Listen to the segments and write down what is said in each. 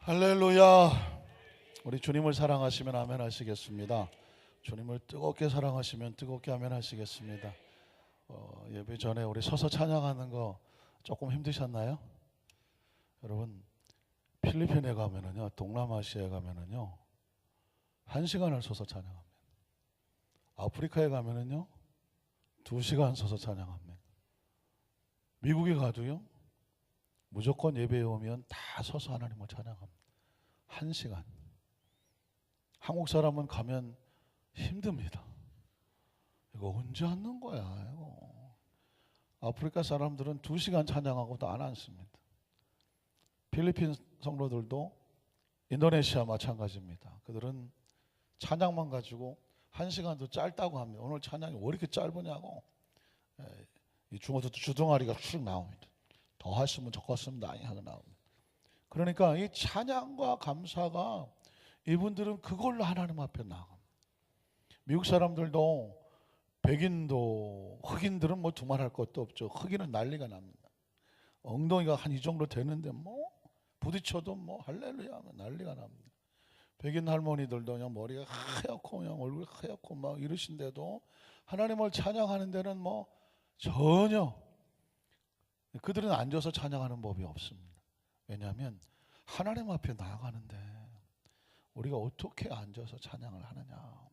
할렐루야. 우리 주님을 사랑하시면 아멘 하시겠습니다. 주님을 뜨겁게 사랑하시면 뜨겁게 아멘 하시겠습니다. 예배 전에 우리 서서 찬양하는 거 조금 힘드셨나요? 여러분, 필리핀에 가면은요, 동남아시아에 가면은요, 1시간을 서서 찬양합니다. 아프리카에 가면은요, 2시간 서서 찬양합니다. 미국에 가도요, 무조건 예배에 오면 다 서서 하나님을 찬양합니다. 1시간. 한국 사람은 가면 힘듭니다. 이거 언제 앉는 거야, 이거. 아프리카 사람들은 2시간 찬양하고도 안 앉습니다. 필리핀 성도들도 인도네시아 마찬가지입니다. 그들은 찬양만 가지고 1시간도 짧다고 합니다. 오늘 찬양이 왜 이렇게 짧으냐고. 이 중어도 주둥아리가 쭉 나옵니다. 더 하시면 적었으면 나이 하고 나옵니다. 그러니까 이 찬양과 감사가 이분들은 그걸로 하나님 앞에 나갑니다. 미국 사람들도 백인도 흑인들은 뭐 두말할 것도 없죠. 흑인은 난리가 납니다. 엉덩이가 한 이 정도 되는데 뭐 부딪혀도 뭐 할렐루야 난리가 납니다. 백인 할머니들도 그냥 머리가 하얗고 그냥 얼굴이 하얗고 막 이러신데도 하나님을 찬양하는 데는 뭐 전혀 그들은 앉아서 찬양하는 법이 없습니다. 왜냐하면 하나님 앞에 나아가는데 우리가 어떻게 앉아서 찬양을 하느냐.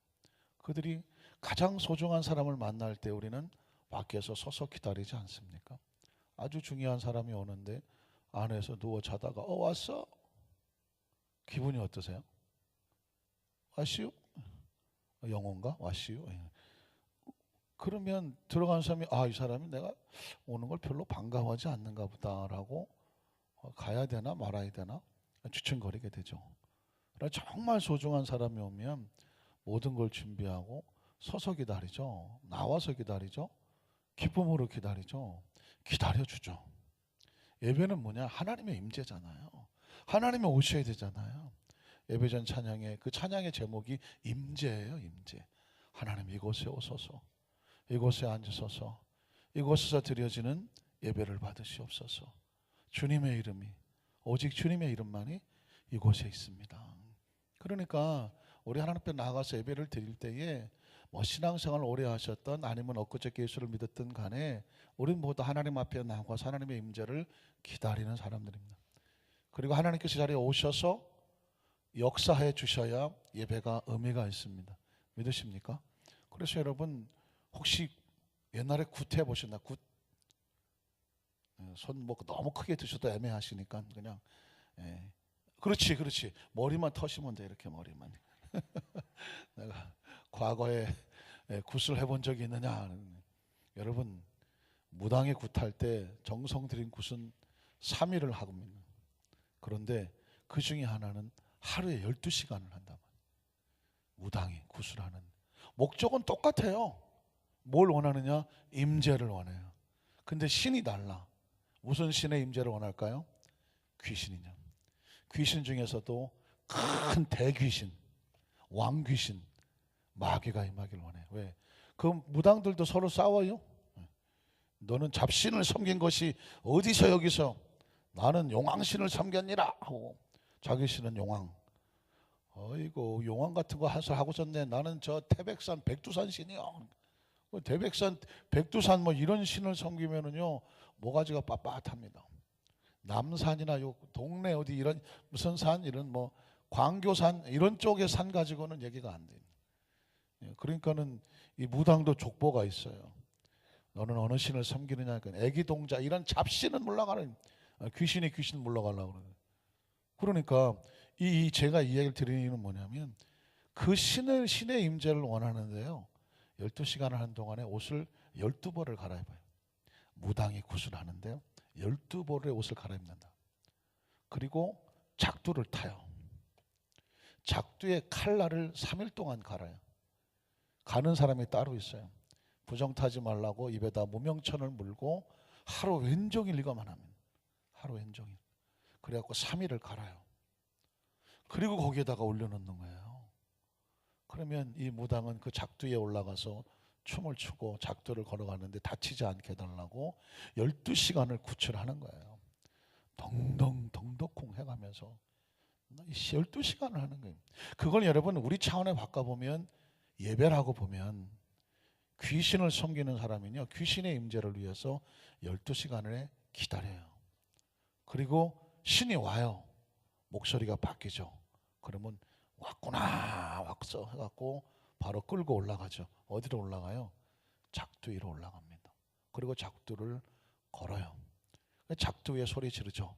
그들이 가장 소중한 사람을 만날 때 우리는 밖에서 서서 기다리지 않습니까? 아주 중요한 사람이 오는데 안에서 누워 자다가 왔어? 기분이 어떠세요? 왔시요? 영혼가? 왔시요? 그러면 들어간 사람이 이 사람이 내가 오는 걸 별로 반가워하지 않는가 보다라고 가야 되나 말아야 되나 주춤거리게 되죠. 그러나 정말 소중한 사람이 오면 모든 걸 준비하고 서서 기다리죠. 나와서 기다리죠. 기쁨으로 기다리죠. 기다려주죠. 예배는 뭐냐? 하나님의 임재잖아요. 하나님이 오셔야 되잖아요. 예배전 찬양의 그 찬양의 제목이 임재예요. 임재. 하나님 이곳에 오소서. 이곳에 앉으소서. 이곳에서 드려지는 예배를 받으시옵소서. 주님의 이름이 오직 주님의 이름만이 이곳에 있습니다. 그러니까 우리 하나님 앞에 나가서 예배를 드릴 때에 뭐 신앙생활을 오래 하셨던 아니면 엊그저께 예수를 믿었던 간에 우리는 모두 하나님 앞에 나가서 하나님의 임재를 기다리는 사람들입니다. 그리고 하나님께서 자리에 오셔서 역사해 주셔야 예배가 의미가 있습니다. 믿으십니까? 그래서 여러분 혹시 옛날에 굿 해보셨나? 굿 손 뭐 너무 크게 드셔도 애매하시니까 그냥 그렇지 머리만 터시면 돼. 이렇게 머리만. 내가 과거에 굿을 해본 적이 있느냐? 여러분 무당에 굿할 때 정성 들인 굿은 3일을 하겁니다. 그런데 그 중에 하나는 하루에 12시간을 한단 말이에요. 무당이 굿을 하는 목적은 똑같아요. 뭘 원하느냐? 임재를 원해요. 근데 신이 달라. 무슨 신의 임재를 원할까요? 귀신이냐. 귀신 중에서도 큰 대귀신, 왕귀신, 마귀가 임하길 원해요. 왜? 그 무당들도 서로 싸워요. 너는 잡신을 섬긴 것이 어디서 여기서 나는 용왕신을 섬겼니라 하고 자기 신은 용왕. 어이구 용왕 같은 거 하고졌네. 나는 저 태백산 백두산 신이요. 태백산 백두산 뭐 이런 신을 섬기면은요 모가지가 빳빳합니다. 남산이나 요 동네 어디 이런 무슨 산 이런 뭐 광교산 이런 쪽의 산 가지고는 얘기가 안 돼요. 그러니까는 이 무당도 족보가 있어요. 너는 어느 신을 섬기느냐? 애기 동자 이런 잡신은 물러가는 귀신이 귀신 물러가려고 그래요. 그러니까 제가 이 얘기를 드리는 이유는 뭐냐면 그 신의 임재를 원하는데요. 12시간을 하는 동안에 옷을 12벌을 갈아입어요. 무당이 굿을 하는데요. 12벌의 옷을 갈아입는다. 그리고 작두를 타요. 작두의 칼날을 3일 동안 갈아요. 가는 사람이 따로 있어요. 부정 타지 말라고 입에다 무명천을 물고 하루 왼종일 이거만 하면 하루 왼종일. 그래갖고 3일을 갈아요. 그리고 거기에다가 올려놓는 거예요. 그러면 이 무당은 그 작두에 올라가서 춤을 추고 작두를 걸어가는데 다치지 않게 해달라고 12시간을 구출하는 거예요. 덩덩덩덕쿵 해가면서 12시간을 하는 거예요. 그걸 여러분 우리 차원에 바꿔보면 예배라고 보면 귀신을 섬기는 사람은요, 귀신의 임재를 위해서 12시간을 기다려요. 그리고 신이 와요. 목소리가 바뀌죠. 그러면 왔구나 왔어 해갖고 바로 끌고 올라가죠. 어디로 올라가요? 작두 위로 올라갑니다. 그리고 작두를 걸어요. 작두 위에 소리 지르죠.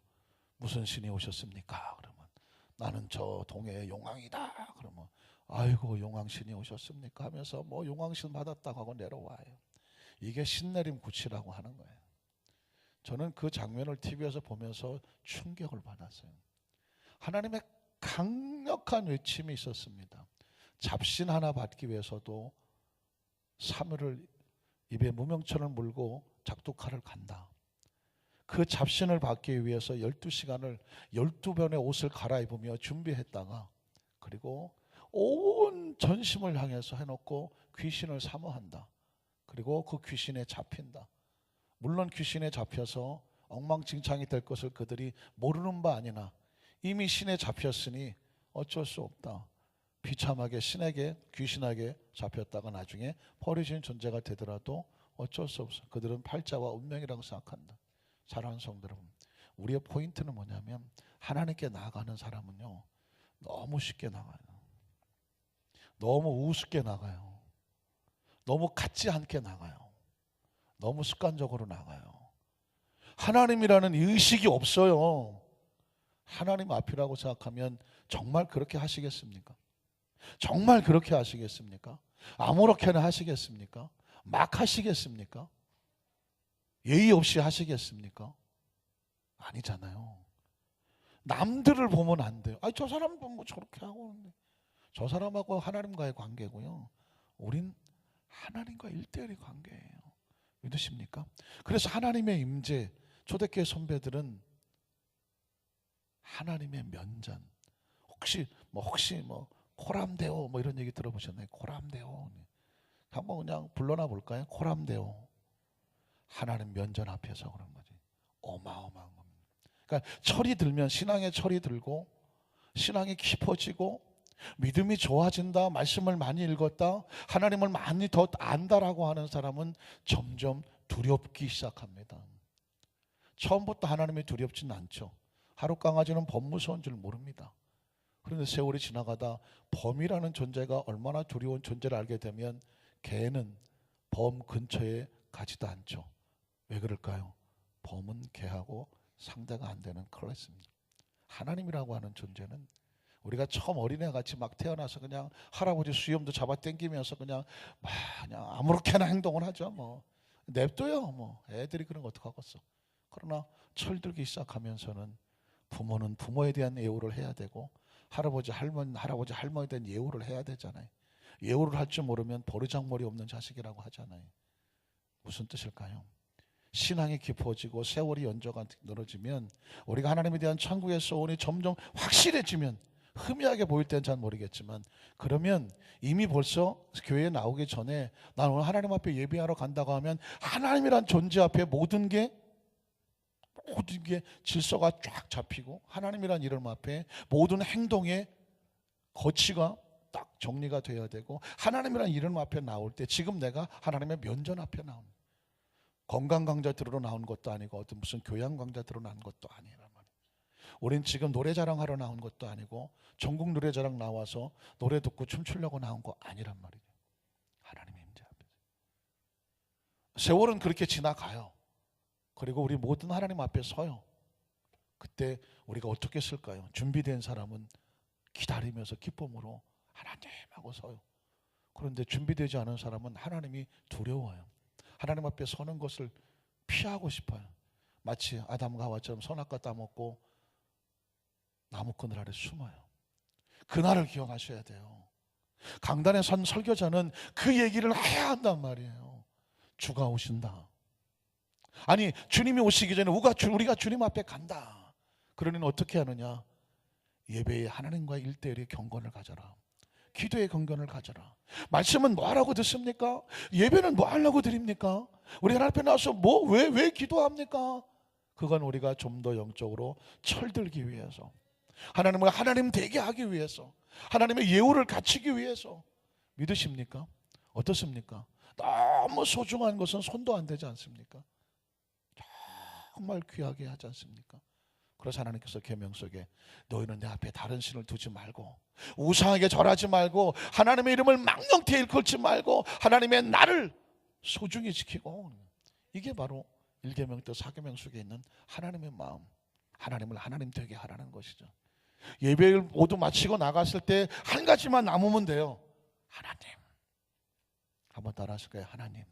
무슨 신이 오셨습니까? 그러면 나는 저 동해의 용왕이다. 그러면 아이고 용왕신이 오셨습니까? 하면서 뭐 용왕신 받았다고 하고 내려와요. 이게 신내림 구치라고 하는 거예요. 저는 그 장면을 TV에서 보면서 충격을 받았어요. 하나님의 강력한 외침이 있었습니다. 잡신 하나 받기 위해서도 사물을 입에 무명천을 물고 작두칼을 간다. 그 잡신을 받기 위해서 12시간을 12번의 옷을 갈아입으며 준비했다가 그리고 온 전심을 향해서 해놓고 귀신을 사모한다. 그리고 그 귀신에 잡힌다. 물론 귀신에 잡혀서 엉망진창이 될 것을 그들이 모르는 바 아니나 이미 신에 잡혔으니 어쩔 수 없다. 비참하게 신에게 귀신에게 잡혔다가 나중에 버려진 존재가 되더라도 어쩔 수 없어. 그들은 팔자와 운명이라고 생각한다. 사랑하는 성도 여러분, 우리의 포인트는 뭐냐면 하나님께 나아가는 사람은요 너무 쉽게 나가요. 너무 우습게 나가요. 너무 같지 않게 나가요. 너무 습관적으로 나가요. 하나님이라는 의식이 없어요. 하나님 앞이라고 생각하면 정말 그렇게 하시겠습니까? 정말 그렇게 하시겠습니까? 아무렇게나 하시겠습니까? 막 하시겠습니까? 예의 없이 하시겠습니까? 아니잖아요. 남들을 보면 안 돼요. 저 사람도 뭐 저렇게 하고 있는데. 저 사람하고 하나님과의 관계고요. 우린 하나님과 1대1의 관계예요. 믿으십니까? 그래서 하나님의 임재, 초대교회 선배들은 하나님의 면전. 혹시 코람데오 뭐 이런 얘기 들어보셨나요? 코람데오. 한번 그냥 불러나 볼까요? 코람데오. 하나님 면전 앞에서 그런 거지. 어마어마한 겁니다. 그러니까 철이 들면 신앙의 철이 들고 신앙이 깊어지고 믿음이 좋아진다, 말씀을 많이 읽었다, 하나님을 많이 더 안다라고 하는 사람은 점점 두렵기 시작합니다. 처음부터 하나님이 두렵지는 않죠. 하루 강아지는 범 무서운 줄 모릅니다. 그런데 세월이 지나가다 범이라는 존재가 얼마나 두려운 존재를 알게 되면 개는 범 근처에 가지도 않죠. 왜 그럴까요? 범은 개하고 상대가 안 되는 클래스입니다. 하나님이라고 하는 존재는 우리가 처음 어린애같이 막 태어나서 그냥 할아버지 수염도 잡아 당기면서 그냥 아무렇게나 행동을 하죠. 뭐 냅둬요. 뭐 애들이 그런 거 어떡하겠어. 그러나 철들기 시작하면서는 부모는 부모에 대한 예우를 해야 되고 할아버지 할머니에 대한 예우를 해야 되잖아요. 예우를 할 줄 모르면 버르장머리 없는 자식이라고 하잖아요. 무슨 뜻일까요? 신앙이 깊어지고 세월이 연저가 늘어지면 우리가 하나님에 대한 천국의 소원이 점점 확실해지면 희미하게 보일 때는 잘 모르겠지만 그러면 이미 벌써 교회에 나오기 전에 난 오늘 하나님 앞에 예배하러 간다고 하면 하나님이란 존재 앞에 모든 게 질서가 쫙 잡히고 하나님이란 이름 앞에 모든 행동의 거치가 딱 정리가 돼야 되고 하나님이란 이름 앞에 나올 때 지금 내가 하나님의 면전 앞에 나옵니다. 건강 강좌 들으러 나온 것도 아니고 어떤 무슨 교양 강좌 들으러 나온 것도 아니란 말이에요. 우린 지금 노래 자랑하러 나온 것도 아니고 전국 노래 자랑 나와서 노래 듣고 춤추려고 나온 거 아니란 말이에요. 하나님의 임재 앞에서. 세월은 그렇게 지나가요. 그리고 우리 모든 하나님 앞에 서요. 그때 우리가 어떻게 쓸까요? 준비된 사람은 기다리면서 기쁨으로 하나님하고 서요. 그런데 준비되지 않은 사람은 하나님이 두려워요. 하나님 앞에 서는 것을 피하고 싶어요. 마치 아담과 하와처럼 선악과 따먹고 나무꾼들 아래 숨어요. 그날을 기억하셔야 돼요. 강단에 선 설교자는 그 얘기를 해야 한단 말이에요. 주가 오신다. 아니 주님이 오시기 전에 우리가 주님 앞에 간다. 그러니 어떻게 하느냐? 예배에 하나님과의 1대1의 경건을 가져라. 기도의 경건을 가져라. 말씀은 뭐 하라고 듣습니까? 예배는 뭐 하려고 드립니까? 우리 하나님 앞에 나와서 왜 기도합니까? 그건 우리가 좀 더 영적으로 철들기 위해서 하나님을 하나님 되게 하기 위해서, 하나님의 예우를 갖추기 위해서. 믿으십니까? 어떻습니까? 너무 소중한 것은 손도 안 대지 않습니까? 정말 귀하게 하지 않습니까? 그래서 하나님께서 계명 속에 너희는 내 앞에 다른 신을 두지 말고 우상에게 절하지 말고 하나님의 이름을 망령되이 일컬지 말고 하나님의 나를 소중히 지키고, 이게 바로 1계명 또 4계명 속에 있는 하나님의 마음, 하나님을 하나님 되게 하라는 것이죠. 예배를 모두 마치고 나갔을 때 한 가지만 남으면 돼요. 하나님. 한번 따라 하실 거예요. 하나님.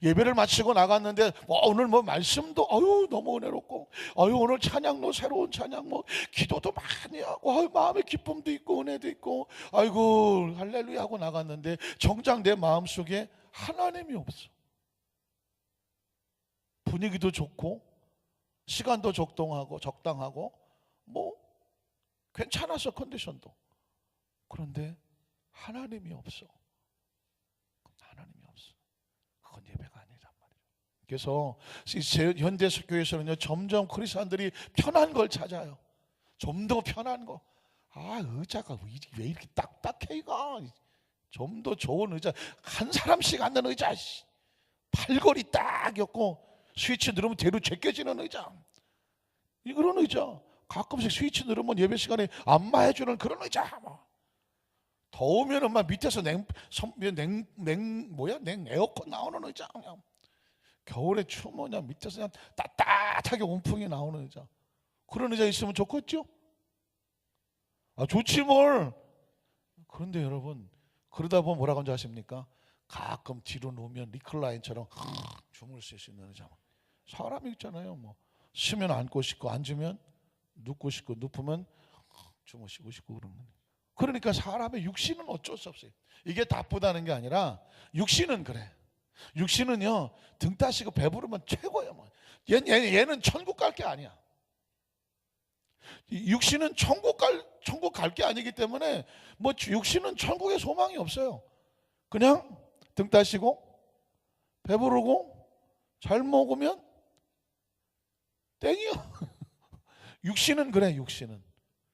예배를 마치고 나갔는데 오늘 말씀도 너무 은혜롭고 오늘 찬양도 새로운 찬양 기도도 많이 하고 마음의 기쁨도 있고 은혜도 있고 아이고 할렐루야 하고 나갔는데 정작 내 마음속에 하나님이 없어. 분위기도 좋고 시간도 적당하고 괜찮았어, 컨디션도. 그런데 하나님이 없어. 하나님이 없어. 그건 예배가 아니란 말이에요. 그래서 현대 교회에서는요, 점점 크리스찬들이 편한 걸 찾아요. 좀 더 편한 거. 의자가 왜 이렇게 딱딱해 이거. 좀 더 좋은 의자, 한 사람씩 앉는 의자, 팔걸이 딱 엮고 스위치 누르면 대로 제껴지는 의자, 그런 의자. 가끔씩 스위치 누르면 예배 시간에 안마해주는 그런 의자. 더우면은 막 밑에서 에어컨 나오는 의자. 그냥 겨울에 추우면 그냥 밑에서 그냥 따뜻하게 온풍이 나오는 의자. 그런 의자 있으면 좋겠죠? 좋지 뭘. 그런데 여러분, 그러다 보면 뭐라고 하는지 아십니까? 가끔 뒤로 누우면 리클라인처럼 주무를 수 있는 의자. 사람이 있잖아요. 쓰면 앉고 싶고 앉으면 눕고 싶고 눕으면 주무시고 싶고 그런 거예요. 그러니까 사람의 육신은 어쩔 수 없어요. 이게 나쁘다는 게 아니라 육신은 그래. 육신은요, 등 따시고 배부르면 최고예요. 얘는 천국 갈 게 아니야. 육신은 천국 갈 게 아니기 때문에 육신은 천국에 소망이 없어요. 그냥 등 따시고 배부르고 잘 먹으면 땡이요. 육신은 그래, 육신은.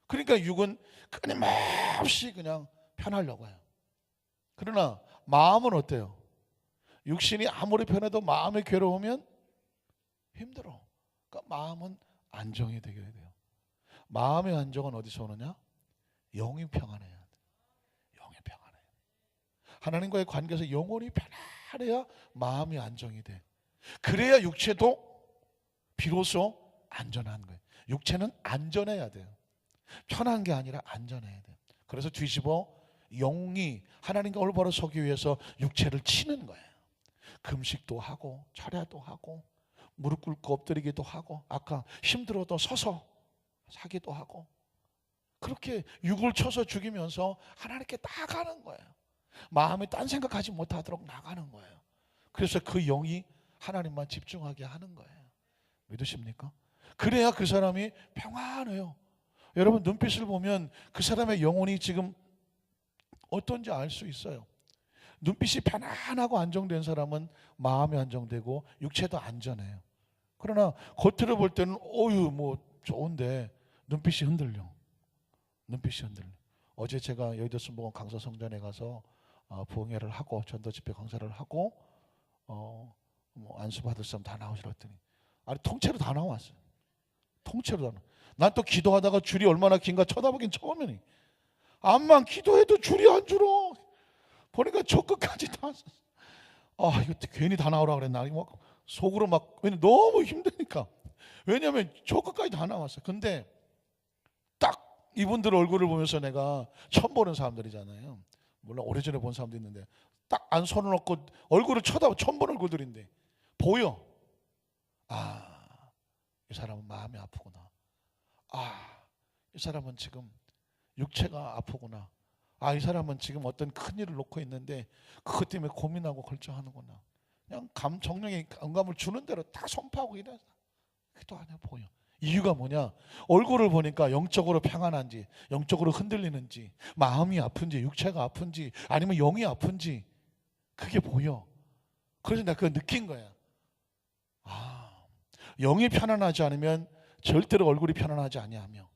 그러니까 육은 끊임없이 그냥 편하려고 해요. 그러나 마음은 어때요? 육신이 아무리 편해도 마음이 괴로우면 힘들어. 그러니까 마음은 안정이 되게 돼요. 마음의 안정은 어디서 오느냐? 영이 평안해야 돼. 영이 평안해요. 하나님과의 관계에서 영혼이 편안해야 마음이 안정이 돼. 그래야 육체도 비로소 안전한 거예요. 육체는 안전해야 돼요. 편한 게 아니라 안전해야 돼요. 그래서 뒤집어 영이 하나님과 올바로 서기 위해서 육체를 치는 거예요. 금식도 하고 철야도 하고 무릎 꿇고 엎드리기도 하고 아까 힘들어도 서서 사기도 하고 그렇게 육을 쳐서 죽이면서 하나님께 나가는 거예요. 마음에 딴 생각하지 못하도록 나가는 거예요. 그래서 그 영이 하나님만 집중하게 하는 거예요. 믿으십니까? 그래야 그 사람이 평안해요. 여러분, 눈빛을 보면 그 사람의 영혼이 지금 어떤지 알 수 있어요. 눈빛이 편안하고 안정된 사람은 마음이 안정되고 육체도 안전해요. 그러나 겉으로 볼 때는 좋은데 눈빛이 흔들려. 눈빛이 흔들려. 어제 제가 여의도 순복음 강서성전에 가서 부흥회를 하고 전도 집회 강사를 하고 안수 받을 사람 다 나오시라 했더니 통째로 다 나왔어요. 통째로 다 나와. 난 또 기도하다가 줄이 얼마나 긴가 쳐다보긴 처음이니 암만 기도해도 줄이 안 줄어. 보니까 저 끝까지 다 이거 괜히 다 나오라 그랬나. 속으로 너무 힘드니까. 왜냐하면 저 끝까지 다 나왔어요. 근데 딱 이분들 얼굴을 보면서 내가 처음 보는 사람들이잖아요. 물론 오래전에 본 사람도 있는데 딱 안 손을 얹고 얼굴을 쳐다봐. 처음 본 얼굴들인데 보여. 이 사람은 마음이 아프구나. 이 사람은 지금 육체가 아프구나. 이 사람은 지금 어떤 큰 일을 놓고 있는데 그것 때문에 고민하고 걱정하는구나. 그냥 정령이 영감을 주는 대로 다 선포하고 이래. 그도 아니야 보여. 이유가 뭐냐? 얼굴을 보니까 영적으로 평안한지, 영적으로 흔들리는지, 마음이 아픈지, 육체가 아픈지, 아니면 영이 아픈지 그게 보여. 그래서 내가 그걸 느낀 거야. 영이 편안하지 않으면 절대로 얼굴이 편안하지 아니하며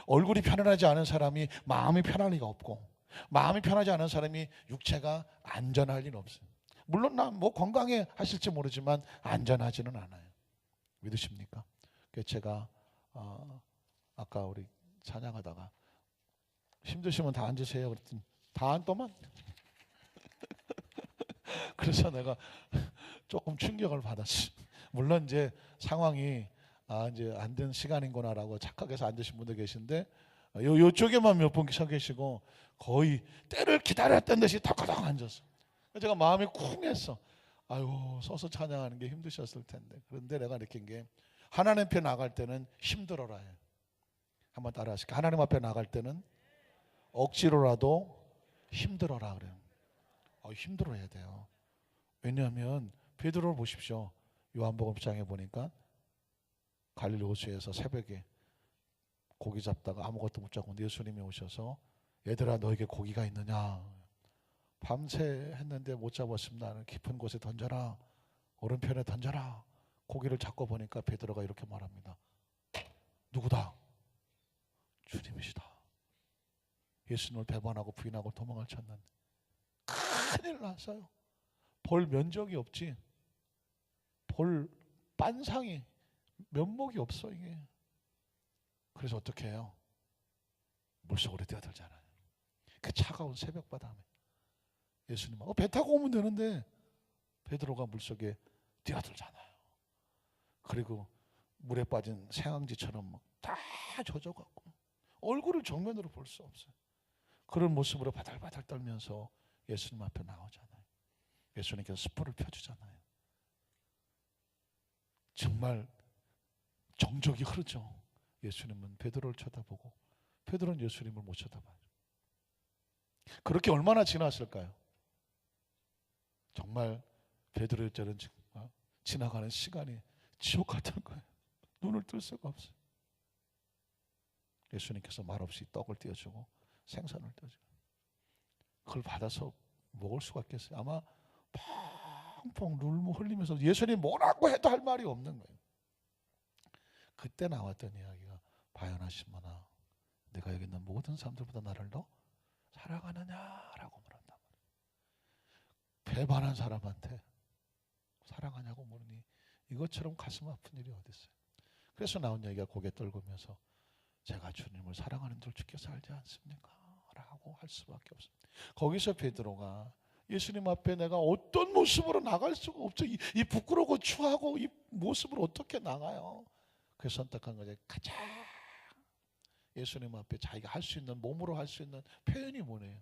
얼굴이 편안하지 않은 사람이 마음이 편할 리가 없고, 마음이 편하지 않은 사람이 육체가 안전할 리는 없어요. 물론 뭐 건강해 하실지 모르지만 안전하지는 않아요. 믿으십니까? 그래서 제가 아까 우리 찬양하다가 힘드시면 다 앉으세요 그랬더니 다 앉더만. 그래서 내가 조금 충격을 받았지. 물론 이제 상황이 이제 안 된 시간인구나라고 착각해서 앉으신 분도 계신데, 요쪽에만 몇 분 서 계시고 거의 때를 기다렸던 듯이 덕덕 앉았어. 제가 마음이 쿵했어. 아유, 서서 찬양하는 게 힘드셨을 텐데. 그런데 내가 느낀 게, 하나님 앞에 나갈 때는 힘들어라 해요. 한번 따라 하실게요. 하나님 앞에 나갈 때는 억지로라도 힘들어라 그래요. 힘들어야 돼요. 왜냐하면 베드로를 보십시오. 요한복음 1장에 보니까 갈릴리 호수에서 새벽에 고기 잡다가 아무것도 못 잡고 예수님이 오셔서, 얘들아 너에게 고기가 있느냐, 밤새 했는데 못 잡았습니다. 깊은 곳에 던져라, 오른편에 던져라. 고기를 잡고 보니까 베드로가 이렇게 말합니다. 누구다? 주님이시다. 예수님을 배반하고 부인하고 도망을 쳤는데 큰일 났어요. 볼 면적이 없지, 볼 반상이, 면목이 없어 이게. 그래서 어떻게 해요? 물속으로 뛰어들잖아요. 그 차가운 새벽바람에 예수님은 배 타고 오면 되는데 베드로가 물속에 뛰어들잖아요. 그리고 물에 빠진 생황지처럼 막 다 젖어갖고 얼굴을 정면으로 볼 수 없어요. 그런 모습으로 바들바들 떨면서 예수님 앞에 나오잖아요. 예수님께서 스포를 펴주잖아요. 정말 정적이 흐르죠. 예수님은 베드로를 쳐다보고 베드로는 예수님을 못 쳐다봐요. 그렇게 얼마나 지났을까요? 정말 베드로의 저는 지나가는 시간이 지옥 같은 거예요. 눈을 뜰 수가 없어요. 예수님께서 말없이 떡을 띄워주고 생선을 띄워주고, 그걸 받아서 먹을 수가 있겠어요? 아마 펑펑 눈물 흘리면서 예수님 뭐라고 해도 할 말이 없는 거예요. 그때 나왔던 이야기가, 바요나 시몬아, 내가 여기 있는 모든 사람들보다 나를 더 사랑하느냐라고 물었단 말이에요. 배반한 사람한테 사랑하냐고 물으니 이것처럼 가슴 아픈 일이 어디 있어요. 그래서 나온 얘기가 고개 떨구면서, 제가 주님을 사랑하는 줄 주께서 알지 않습니까? 라고 할 수밖에 없습니다. 거기서 베드로가 예수님 앞에 내가 어떤 모습으로 나갈 수가 없죠. 이 부끄러고 추하고 이 모습으로 어떻게 나가요? 그래서 선택한 거죠. 가장 예수님 앞에 자기가 할 수 있는, 몸으로 할 수 있는 표현이 뭐네요?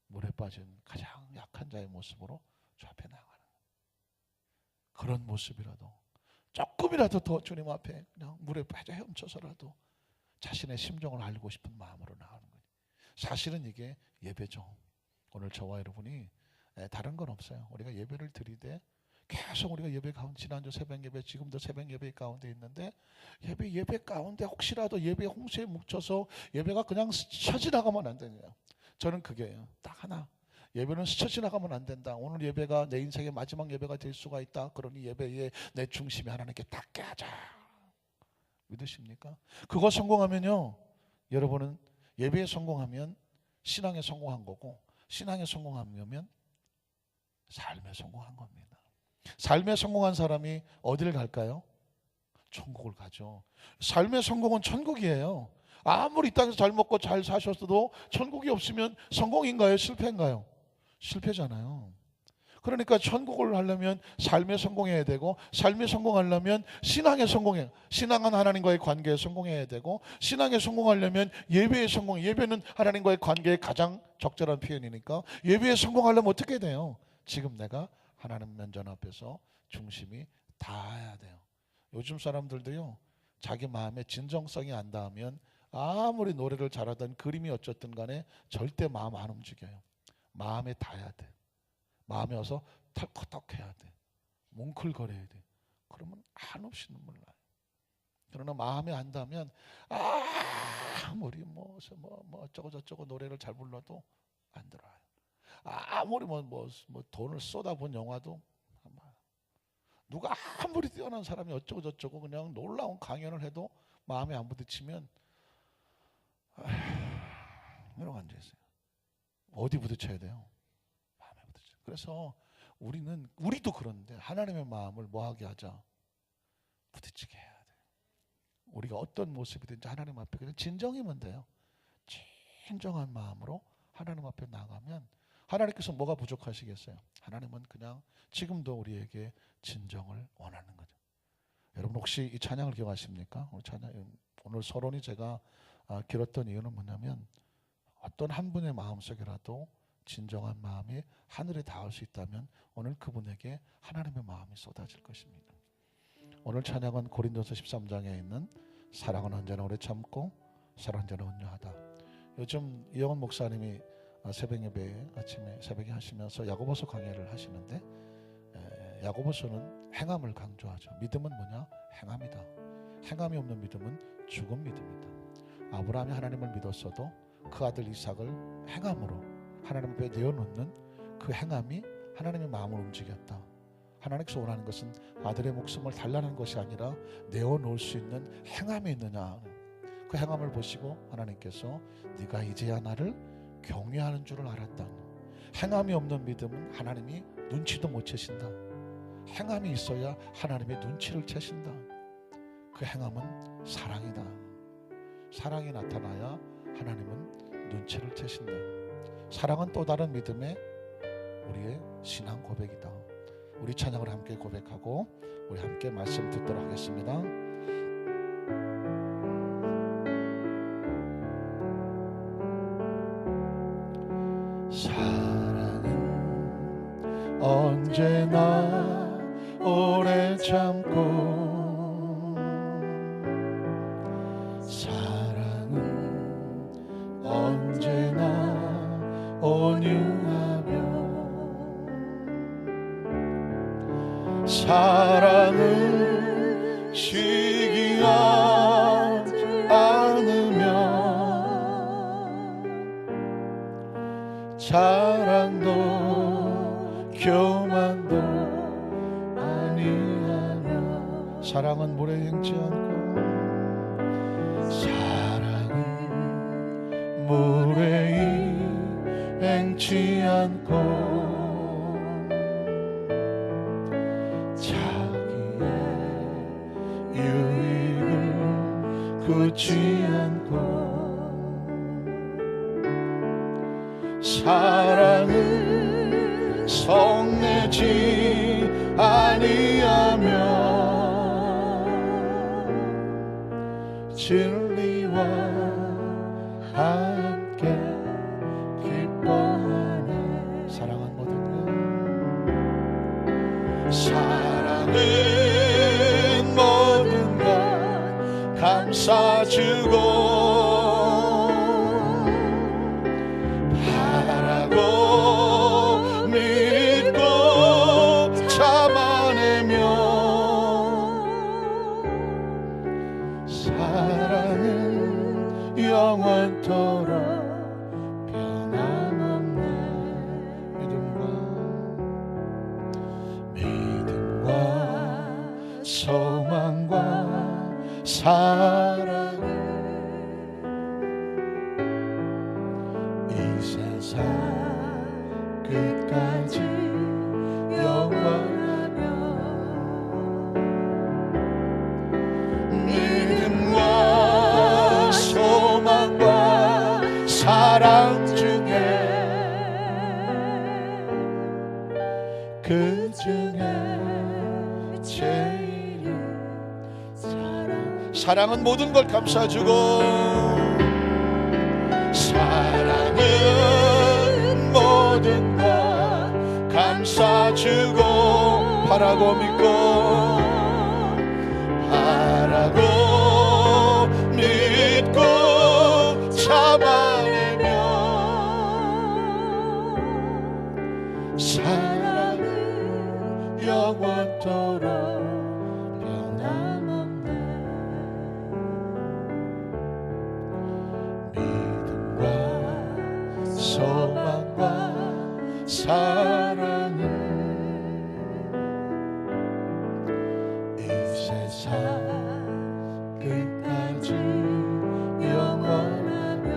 물에 빠진 가장 약한 자의 모습으로 주 앞에 나가는, 그런 모습이라도 조금이라도 더 주님 앞에 그냥 물에 빠져 헤엄쳐서라도 자신의 심정을 알고 싶은 마음으로 나가는 거예요. 사실은 이게 예배죠. 오늘 저와 여러분이 다른 건 없어요. 우리가 예배를 드리되 계속 우리가 예배 가운데, 지난주 새벽 예배, 지금도 새벽 예배 가운데 있는데, 예배 가운데 혹시라도 예배 홍수에 묻혀서 예배가 그냥 스쳐 지나가면 안 되는 거예요. 저는 그게요. 딱 하나. 예배는 스쳐 지나가면 안 된다. 오늘 예배가 내 인생의 마지막 예배가 될 수가 있다. 그러니 예배에 내 중심이 하나님께 닿게 하자. 믿으십니까? 그거 성공하면요, 여러분은 예배에 성공하면 신앙에 성공한 거고, 신앙에 성공하면 삶에 성공한 겁니다. 삶에 성공한 사람이 어디를 갈까요? 천국을 가죠. 삶의 성공은 천국이에요. 아무리 이 땅에서 잘 먹고 잘 사셨어도 천국이 없으면 성공인가요? 실패인가요? 실패잖아요. 그러니까 천국을 하려면 삶에 성공해야 되고, 삶에 성공하려면 신앙에 성공해야, 신앙은 하나님과의 관계에 성공해야 되고, 신앙에 성공하려면 예배에 성공, 예배는 하나님과의 관계의 가장 적절한 표현이니까 예배에 성공하려면 어떻게 돼요? 지금 내가 하나님 면전 앞에서 중심이 닿아야 돼요. 요즘 사람들도요, 자기 마음에 진정성이 안 닿으면 아무리 노래를 잘하든 그림이 어쨌든 간에 절대 마음 안 움직여요. 마음에 닿아야 돼. 마음에 와서 털컥떡 해야 돼. 뭉클거려야 돼. 그러면 한없이 눈물 나요. 그러나 마음에 안 닿으면 아무리 뭐 어쩌고 저쩌고 노래를 잘 불러도 안 들어요. 아무리 돈을 쏟아본 영화도, 누가 아무리 뛰어난 사람이 어쩌고 저쩌고 그냥 놀라운 강연을 해도 마음에 안 부딪히면 이러고 앉아있어요. 어디 부딪혀야 돼요? 마음에 부딪혀. 그래서 우리도 그런데 하나님의 마음을 뭐하게 하자? 부딪히게 해야 돼요. 우리가 어떤 모습이든지 하나님 앞에 그냥 진정이면 돼요. 진정한 마음으로 하나님 앞에 나가면 하나님께서 뭐가 부족하시겠어요? 하나님은 그냥 지금도 우리에게 진정을 원하는 거죠. 여러분 혹시 이 찬양을 기억하십니까? 오늘 서론이 제가 길었던 이유는 뭐냐면 어떤 한 분의 마음속이라도 진정한 마음이 하늘에 닿을 수 있다면 오늘 그분에게 하나님의 마음이 쏟아질 것입니다. 오늘 찬양은 고린도서 13장에 있는 사랑은 언제나 오래 참고 사랑은 언제나 온유하다. 요즘 이영원 목사님이 새벽 예배 아침에 새벽에 하시면서 야고보서 강해를 하시는데 야고보서는 행함을 강조하죠. 믿음은 뭐냐? 행함이다. 행함이 없는 믿음은 죽은 믿음이다. 아브라함이 하나님을 믿었어도 그 아들 이삭을 행함으로 하나님 앞에 내어놓는 그 행함이 하나님의 마음을 움직였다. 하나님께서 원하는 것은 아들의 목숨을 달라는 것이 아니라 내어놓을 수 있는 행함이 있느냐. 그 행함을 보시고 하나님께서 네가 이제야 나를 경외하는 줄을 알았다. 행함이 없는 믿음은 하나님이 눈치도 못 채신다. 행함이 있어야 하나님의 눈치를 채신다. 그 행함은 사랑이다. 사랑이 나타나야 하나님은 눈치를 채신다. 사랑은 또 다른 믿음의 우리의 신앙 고백이다. 우리 찬양을 함께 고백하고 우리 함께 말씀 듣도록 하겠습니다. 사랑은 언제나 오래 참고 사랑은 언제나 온유하며 사랑은 시기하지 않으며 자랑도 교만도 아니하며 사랑은 물에 행치 않고 사랑은 물에 행치 않고 유익을 굳지 않고 사랑은 성내지 아니하며 진리와 함께 기뻐하네. 사랑은 모든 것 사랑은 모든 것 감싸주고 바라고 믿고 참아내며 사랑은 영원토록 변함없네. 믿음과 소망과 사랑은 이 세상 끝까지 영원하며 믿음과 소망과 사랑 중에 그 중에 제일 사랑은 모든 걸 감싸주고 사랑은 모든 것 감싸주고 바라고 믿고 바라고 믿고 참아내며 사랑은 영원토록 소망과 사랑은 이 세상 끝까지 영원하며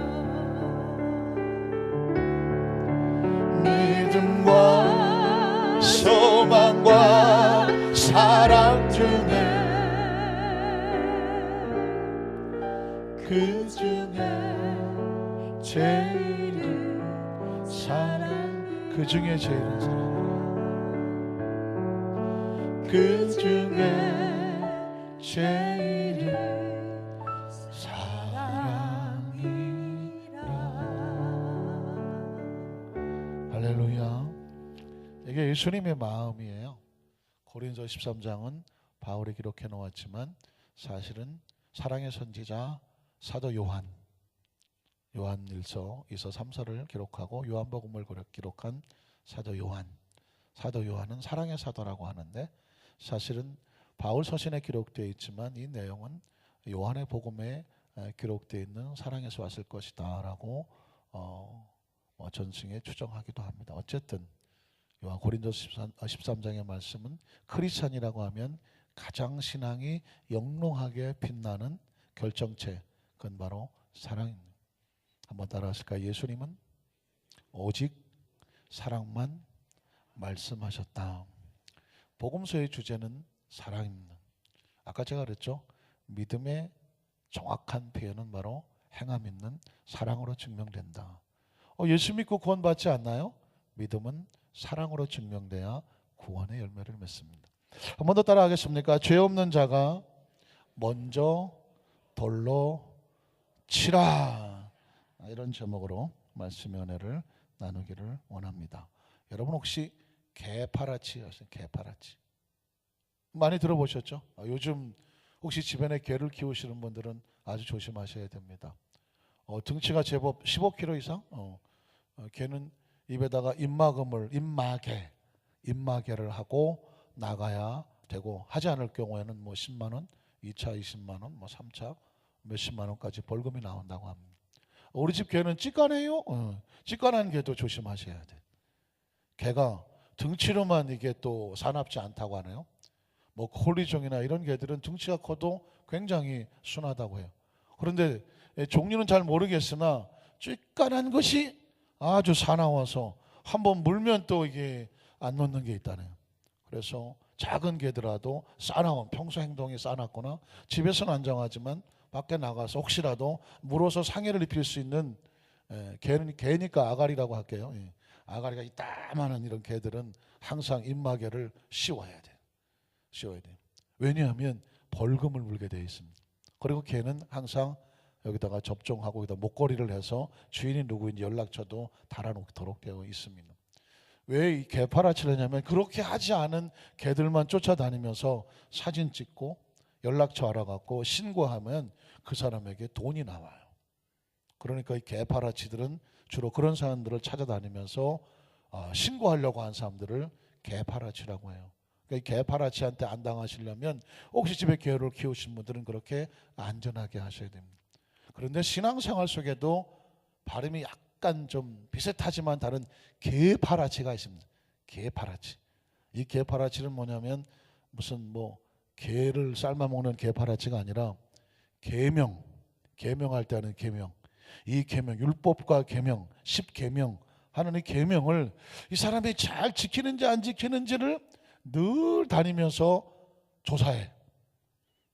사랑과 사랑 중에 그 중에 제일은 사랑, 그 중에 제일은 사랑, 그 중에 제일은 사랑이라. 할렐루야. 이게 예수님의 마음이에요. 고린도 13장은 바울이 기록해 놓았지만 사실은 사랑의 선지자 사도 요한일서 2서 3서를 기록하고 요한복음을 기록한 사도 요한은 사랑의 사도라고 하는데, 사실은 바울 서신에 기록되어 있지만 이 내용은 요한의 복음에 기록되어 있는 사랑에서 왔을 것이다 라고 전승에 추정하기도 합니다. 어쨌든 요한 고린도 13장의 말씀은 크리스찬이라고 하면 가장 신앙이 영롱하게 빛나는 결정체, 그건 바로 사랑입니다. 한번 따라하실까요? 예수님은 오직 사랑만 말씀하셨다. 복음서의 주제는 사랑입니다. 아까 제가 그랬죠? 믿음의 정확한 표현은 바로 행함 있는 사랑으로 증명된다. 예수 믿고 구원받지 않나요? 믿음은 사랑으로 증명돼야 구원의 열매를 맺습니다. 한 번 더 따라하겠습니까? 죄 없는 자가 먼저 돌로 치라. 이런 제목으로 말씀의 은혜를 나누기를 원합니다. 여러분 혹시 개파라치 아세요? 개파라치 많이 들어보셨죠? 요즘 혹시 주변에 개를 키우시는 분들은 아주 조심하셔야 됩니다. 등치가 제법 15kg 이상? 개는 입에다가 입마개를 하고 나가야 되고, 하지 않을 경우에는 뭐 10만 원, 2차 20만 원, 뭐 3차 몇십만 원까지 벌금이 나온다고 합니다. 우리 집 개는 찌까네요. 찌까난 개도 조심하셔야 돼. 개가 등치로만 이게 또 사납지 않다고 하네요. 뭐 콜리종이나 이런 개들은 등치가 커도 굉장히 순하다고 해요. 그런데 종류는 잘 모르겠으나 찌까난 것이 아주 사나워서 한번 물면 또 이게 안 놓는 게 있다네요. 그래서 작은 개들라도 싸나운, 평소 행동이 싸놨거나 집에서는 안정하지만 밖에 나가서 혹시라도 물어서 상해를 입힐 수 있는, 개니까 아가리라고 할게요. 아가리가 이따만한 이런 개들은 항상 입마개를 씌워야 돼. 왜냐하면 벌금을 물게 되어 있습니다. 그리고 개는 항상 여기다가 접종하고 여기다 목걸이를 해서 주인이 누구인지 연락처도 달아놓도록 되어 있습니다. 왜 이 개파라치를 하냐면 그렇게 하지 않은 개들만 쫓아다니면서 사진 찍고 연락처 알아갖고 신고하면 그 사람에게 돈이 나와요. 그러니까 이 개파라치들은 주로 그런 사람들을 찾아다니면서 신고하려고 한 사람들을 개파라치라고 해요. 그러니까 이 개파라치한테 안 당하시려면 혹시 집에 개를 키우신 분들은 그렇게 안전하게 하셔야 됩니다. 그런데 신앙생활 속에도 발음이 약간 좀 비슷하지만 다른 개파라치가 있습니다. 개파라치. 이 개파라치는 뭐냐면 무슨 뭐 개를 삶아 먹는 개파라치가 아니라 계명할 때 하는 계명. 이 계명, 율법과 계명, 10계명 하는 이 계명을 이 사람이 잘 지키는지 안 지키는지를 늘 다니면서 조사해.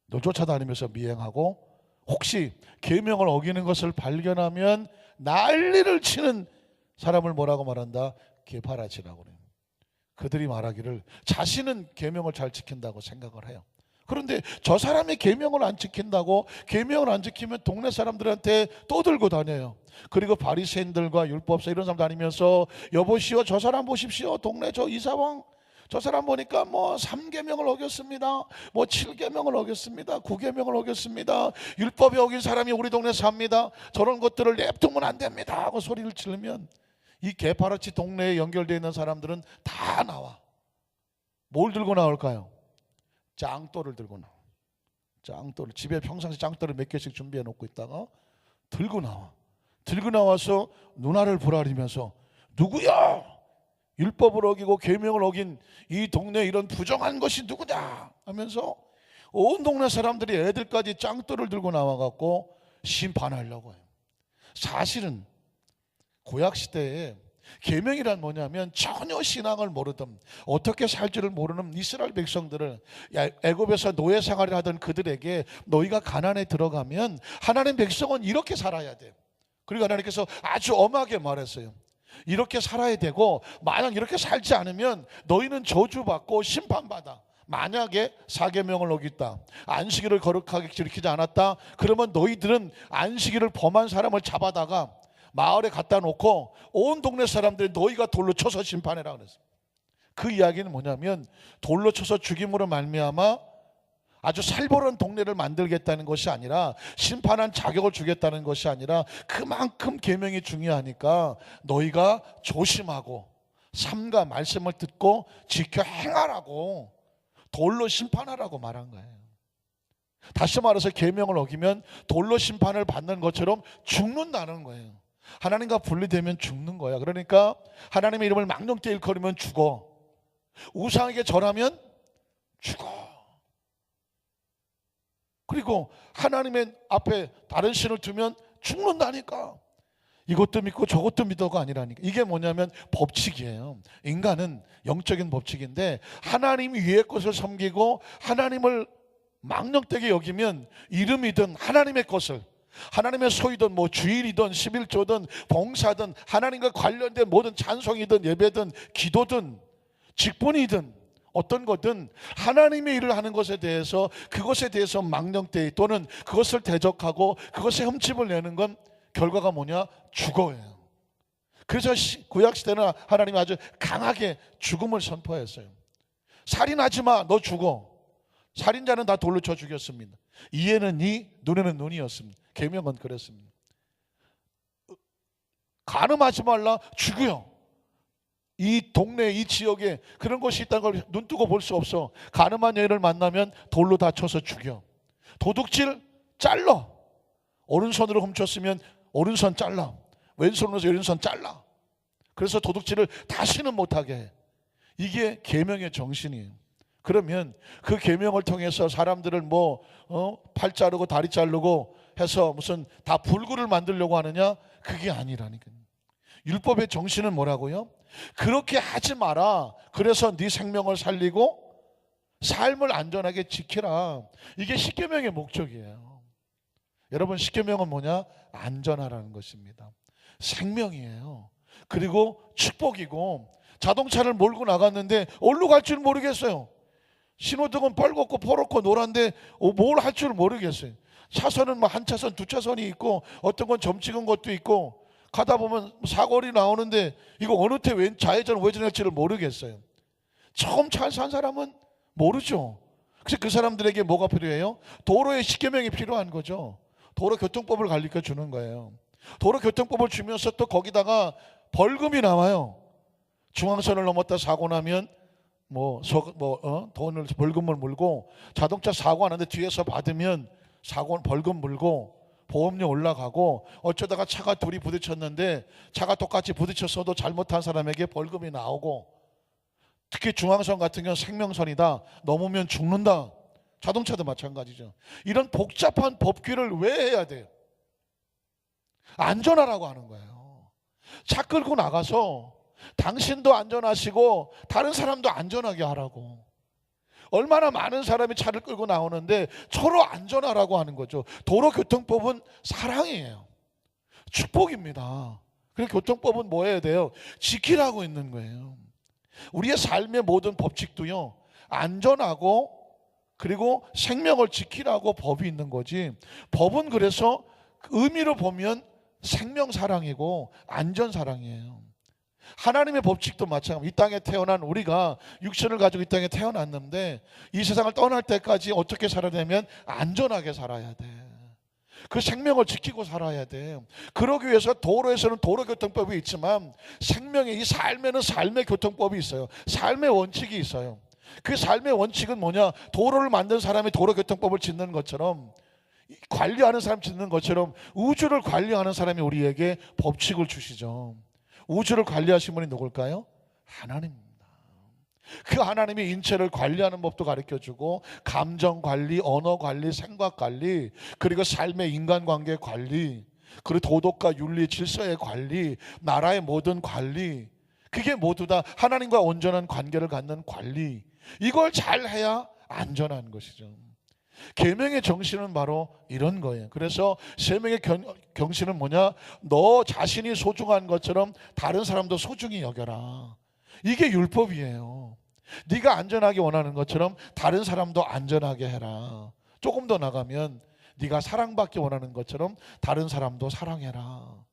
늘 쫓아다니면서 미행하고, 혹시 계명을 어기는 것을 발견하면 난리를 치는 사람을 뭐라고 말한다? 개파라치라고 그래요. 그들이 말하기를 자신은 계명을 잘 지킨다고 생각을 해요. 그런데 저 사람이 계명을 안 지킨다고, 계명을 안 지키면 동네 사람들한테 떠들고 다녀요. 그리고 바리새인들과 율법사 이런 사람 다니면서 여보시오, 저 사람 보십시오, 동네 저 이사왕 저 사람 보니까 뭐 3계명을 어겼습니다, 뭐 7계명을 어겼습니다, 9계명을 어겼습니다, 율법에 어긴 사람이 우리 동네 삽니다, 저런 것들을 냅두면 안 됩니다 하고 소리를 지르면 이 개파라치 동네에 연결되어 있는 사람들은 다 나와. 뭘 들고 나올까요? 짱돌을 들고 나와. 짱돌을, 집에 평상시 짱돌을 몇 개씩 준비해 놓고 있다가 들고 나와서 누나를 부라리면서 누구야? 율법을 어기고 계명을 어긴 이 동네에 이런 부정한 것이 누구냐 하면서 온 동네 사람들이 애들까지 짱돌을 들고 나와갖고 심판하려고 해요. 사실은 구약시대에 계명이란 뭐냐면 전혀 신앙을 모르던, 어떻게 살지를 모르는 이스라엘 백성들을, 애굽에서 노예 생활을 하던 그들에게 너희가 가나안에 들어가면 하나님 백성은 이렇게 살아야 돼. 그리고 하나님께서 아주 엄하게 말했어요. 이렇게 살아야 되고, 만약 이렇게 살지 않으면 너희는 저주받고 심판받아. 만약에 사계명을 어겼다, 안식일을 거룩하게 지키지 않았다, 그러면 너희들은 안식일을 범한 사람을 잡아다가 마을에 갖다 놓고 온 동네 사람들이 너희가 돌로 쳐서 심판해라 그랬어요. 그 이야기는 뭐냐면 돌로 쳐서 죽임으로 말미암아 아주 살벌한 동네를 만들겠다는 것이 아니라, 심판한 자격을 주겠다는 것이 아니라, 그만큼 계명이 중요하니까 너희가 조심하고 삼가 말씀을 듣고 지켜 행하라고, 돌로 심판하라고 말한 거예요. 다시 말해서 계명을 어기면 돌로 심판을 받는 것처럼 죽는다는 거예요. 하나님과 분리되면 죽는 거야. 그러니까 하나님의 이름을 망령되이 일컬으면 죽어, 우상에게 절하면 죽어. 그리고 하나님의 앞에 다른 신을 두면 죽는다니까. 이것도 믿고 저것도 믿어가 아니라니까. 이게 뭐냐면 법칙이에요. 인간은 영적인 법칙인데, 하나님 위의 것을 섬기고 하나님을 망령되게 여기면 이름이든 하나님의 것을, 하나님의 소이든 뭐 주일이든 11조든 봉사든 하나님과 관련된 모든 찬송이든 예배든 기도든 직분이든 어떤 것든 하나님의 일을 하는 것에 대해서, 그것에 대해서 망령되이 또는 그것을 대적하고 그것에 흠집을 내는 건 결과가 뭐냐? 죽어요. 그래서 구약시대는 하나님이 아주 강하게 죽음을 선포했어요. 살인하지 마, 너 죽어. 살인자는 다 돌로 쳐 죽였습니다. 이에는 이, 눈에는 눈이었습니다. 계명은 그랬습니다. 간음하지 말라, 죽여. 이 동네, 이 지역에 그런 것이 있다는 걸 눈뜨고 볼 수 없어. 간음한 여인을 만나면 돌로 다 쳐서 죽여. 도둑질 잘라. 오른손으로 훔쳤으면 오른손 잘라. 왼손으로 왼손 잘라. 그래서 도둑질을 다시는 못하게 해. 이게 계명의 정신이에요. 그러면 그 계명을 통해서 사람들을 팔 자르고 다리 자르고 해서 무슨 다 불구를 만들려고 하느냐? 그게 아니라니까요. 율법의 정신은 뭐라고요? 그렇게 하지 마라. 그래서 네 생명을 살리고 삶을 안전하게 지키라. 이게 십계명의 목적이에요. 여러분, 십계명은 뭐냐? 안전하라는 것입니다. 생명이에요. 그리고 축복이고, 자동차를 몰고 나갔는데 어디로 갈 줄 모르겠어요. 신호등은 빨갛고 퍼렇고 노란데 뭘 할 줄 모르겠어요. 차선은 한 차선, 두 차선이 있고, 어떤 건 점 찍은 것도 있고, 가다 보면 사거리 나오는데 이거 어느 때 좌회전 우회전할지를 모르겠어요. 처음 차 산 사람은 모르죠. 그래서 그 사람들에게 뭐가 필요해요? 도로의 십계명이 필요한 거죠. 도로교통법을 가르쳐 주는 거예요. 도로교통법을 주면서 또 거기다가 벌금이 나와요. 중앙선을 넘었다 사고 나면 돈을, 벌금을 물고, 자동차 사고 하는데 뒤에서 받으면 벌금 물고, 보험료 올라가고, 어쩌다가 차가 둘이 부딪혔는데 차가 똑같이 부딪혔어도 잘못한 사람에게 벌금이 나오고, 특히 중앙선 같은 경우는 생명선이다, 넘으면 죽는다. 자동차도 마찬가지죠. 이런 복잡한 법규를 왜 해야 돼요? 안전하라고 하는 거예요. 차 끌고 나가서 당신도 안전하시고 다른 사람도 안전하게 하라고. 얼마나 많은 사람이 차를 끌고 나오는데 서로 안전하라고 하는 거죠. 도로교통법은 사랑이에요. 축복입니다. 그래서 교통법은 뭐 해야 돼요? 지키라고 있는 거예요. 우리의 삶의 모든 법칙도요, 안전하고 그리고 생명을 지키라고 법이 있는 거지. 법은 그래서 의미로 보면 생명사랑이고 안전사랑이에요. 하나님의 법칙도 마찬가지입니다. 이 땅에 태어난 우리가 육신을 가지고 이 땅에 태어났는데, 이 세상을 떠날 때까지 어떻게 살아야 되면 안전하게 살아야 돼. 그 생명을 지키고 살아야 돼. 그러기 위해서 도로에서는 도로교통법이 있지만, 생명의 이 삶에는 삶의 교통법이 있어요. 삶의 원칙이 있어요. 그 삶의 원칙은 뭐냐? 도로를 만든 사람이 도로교통법을 짓는 것처럼, 관리하는 사람 짓는 것처럼 우주를 관리하는 사람이 우리에게 법칙을 주시죠. 우주를 관리하신 분이 누굴까요? 하나님입니다. 그 하나님이 인체를 관리하는 법도 가르쳐주고, 감정 관리, 언어 관리, 생각 관리, 그리고 삶의 인간관계 관리, 그리고 도덕과 윤리, 질서의 관리, 나라의 모든 관리, 그게 모두 다 하나님과 온전한 관계를 갖는 관리, 이걸 잘 해야 안전한 것이죠. 계명의 정신은 바로 이런 거예요. 그래서 계명의 정신은 뭐냐? 너 자신이 소중한 것처럼 다른 사람도 소중히 여겨라. 이게 율법이에요. 네가 안전하게 원하는 것처럼 다른 사람도 안전하게 해라. 조금 더 나가면 네가 사랑받기 원하는 것처럼 다른 사람도 사랑해라.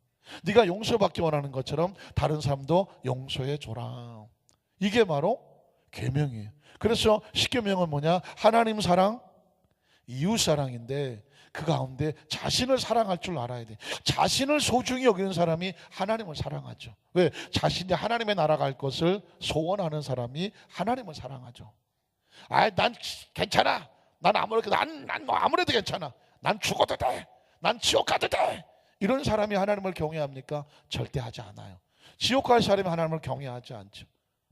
네가 용서받기 원하는 것처럼 다른 사람도 용서해 줘라. 이게 바로 계명이에요. 그래서 십계명은 뭐냐? 하나님 사랑, 이웃 사랑인데 그 가운데 자신을 사랑할 줄 알아야 돼. 자신을 소중히 여기는 사람이 하나님을 사랑하죠. 왜? 자신이 하나님의 나라 갈 것을 소원하는 사람이 하나님을 사랑하죠. 난 괜찮아. 난 아무래도 괜찮아. 난 죽어도 돼. 난 지옥 가도 돼. 이런 사람이 하나님을 경외합니까? 절대 하지 않아요. 지옥 갈 사람이 하나님을 경외하지 않죠.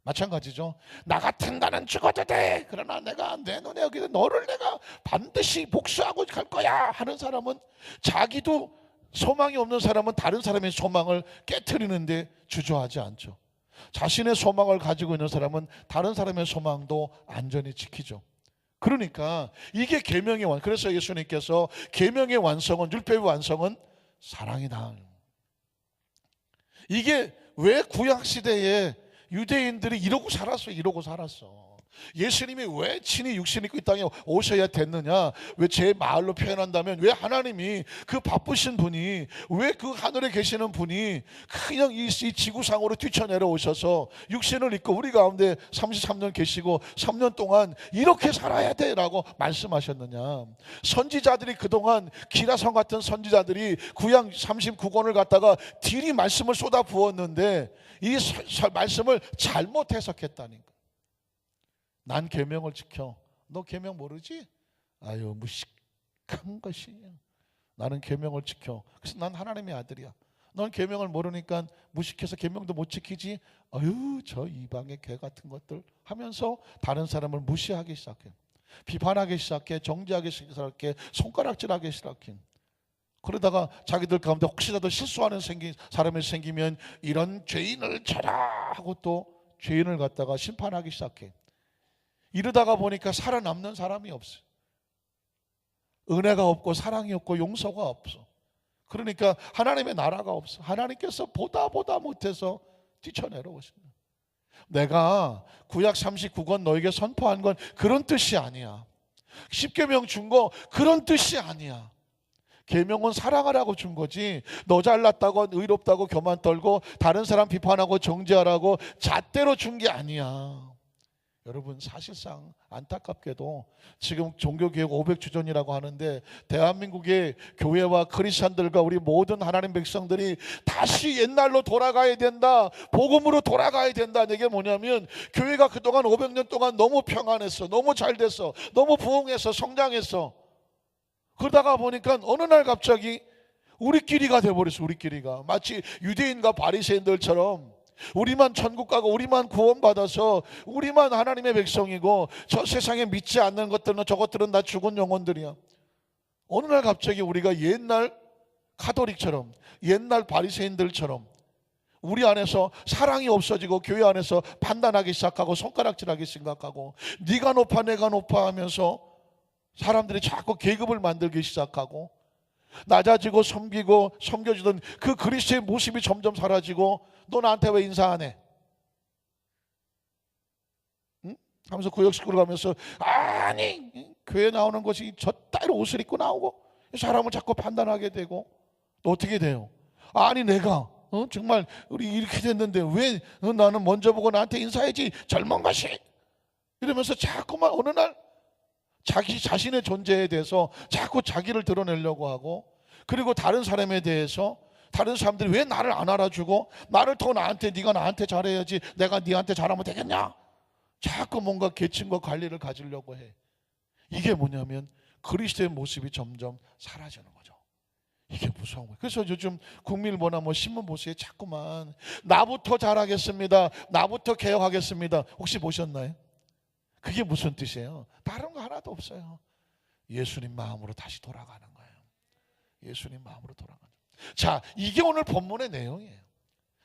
마찬가지죠. 나 같은 나는 죽어도 돼. 그러나 내가 내 눈에 여기서 너를 내가 반드시 복수하고 갈 거야 하는 사람은, 자기도 소망이 없는 사람은 다른 사람의 소망을 깨트리는데 주저하지 않죠. 자신의 소망을 가지고 있는 사람은 다른 사람의 소망도 안전히 지키죠. 그러니까 이게 계명의 그래서 예수님께서 계명의 완성은, 율법의 완성은 사랑이다. 이게 왜 구약시대에 유대인들이 이러고 살았어. 예수님이 왜 친히 육신 입고 이 땅에 오셔야 됐느냐? 왜 제 말로 표현한다면, 왜 하나님이 그 바쁘신 분이, 왜 그 하늘에 계시는 분이 그냥 이 지구상으로 뛰쳐내려 오셔서 육신을 입고 우리 가운데 33년 계시고 3년 동안 이렇게 살아야 돼라고 말씀하셨느냐? 선지자들이 그동안 기라성 같은 선지자들이 구약 39권을 갖다가 딜이 말씀을 쏟아 부었는데 이 말씀을 잘못 해석했다니까. 난 계명을 지켜. 너 계명 모르지? 아유, 무식한 것이야. 나는 계명을 지켜. 그래서 난 하나님의 아들이야. 넌 계명을 모르니까 무식해서 계명도 못 지키지. 아유, 저 이방의 개 같은 것들 하면서 다른 사람을 무시하기 시작해. 비판하기 시작해. 정죄하기 시작해. 손가락질하기 시작해. 그러다가 자기들 가운데 혹시라도 실수하는 사람이 생기면 이런 죄인을 쳐라 하고 또 죄인을 갖다가 심판하기 시작해. 이러다가 보니까 살아남는 사람이 없어. 은혜가 없고 사랑이 없고 용서가 없어. 그러니까 하나님의 나라가 없어. 하나님께서 보다 못해서 뛰쳐내려오십니다. 내가 구약 39권 너에게 선포한 건 그런 뜻이 아니야. 십계명 준 거 그런 뜻이 아니야. 계명은 사랑하라고 준 거지, 너 잘났다고 의롭다고 교만 떨고 다른 사람 비판하고 정죄하라고 잣대로 준 게 아니야. 여러분, 사실상 안타깝게도 지금 종교개혁 500주년이라고 하는데 대한민국의 교회와 크리스찬들과 우리 모든 하나님 백성들이 다시 옛날로 돌아가야 된다, 복음으로 돌아가야 된다. 이게 뭐냐면, 교회가 그동안 500년 동안 너무 평안했어, 너무 잘 됐어, 너무 부흥했어, 성장했어. 그러다가 보니까 어느 날 갑자기 우리끼리가 돼버렸어. 우리끼리가 마치 유대인과 바리새인들처럼 우리만 천국 가고 우리만 구원받아서 우리만 하나님의 백성이고 저 세상에 믿지 않는 것들은, 저것들은 다 죽은 영혼들이야. 어느 날 갑자기 우리가 옛날 카톨릭처럼, 옛날 바리새인들처럼 우리 안에서 사랑이 없어지고 교회 안에서 판단하기 시작하고 손가락질하기 시작하고 네가 높아 내가 높아 하면서 사람들이 자꾸 계급을 만들기 시작하고 낮아지고 섬기고 섬겨주던 그 그리스도의 모습이 점점 사라지고, 너 나한테 왜 인사 안 해? 응? 하면서 구역식구를 가면서 아니 교회 나오는 것이 저 따위로 옷을 입고 나오고 사람을 자꾸 판단하게 되고, 또 어떻게 돼요? 아니 내가 정말 우리 이렇게 됐는데 왜 나는 먼저 보고 나한테 인사해야지 젊은 것이, 이러면서 자꾸만 어느 날 자기 자신의 존재에 대해서 자꾸 자기를 드러내려고 하고, 그리고 다른 사람에 대해서 다른 사람들이 왜 나를 안 알아주고 나를 더 나한테, 네가 나한테 잘해야지 내가 네한테 잘하면 되겠냐, 자꾸 뭔가 계층과 관리를 가지려고 해. 이게 뭐냐면 그리스도의 모습이 점점 사라지는 거죠. 이게 무서운 거예요. 그래서 요즘 국민일보나 뭐 신문 보세요. 자꾸만 나부터 잘하겠습니다, 나부터 개혁하겠습니다. 혹시 보셨나요? 그게 무슨 뜻이에요? 다른 거 하나도 없어요. 예수님 마음으로 다시 돌아가는 거예요. 예수님 마음으로 돌아가는 거예요. 자, 이게 오늘 본문의 내용이에요.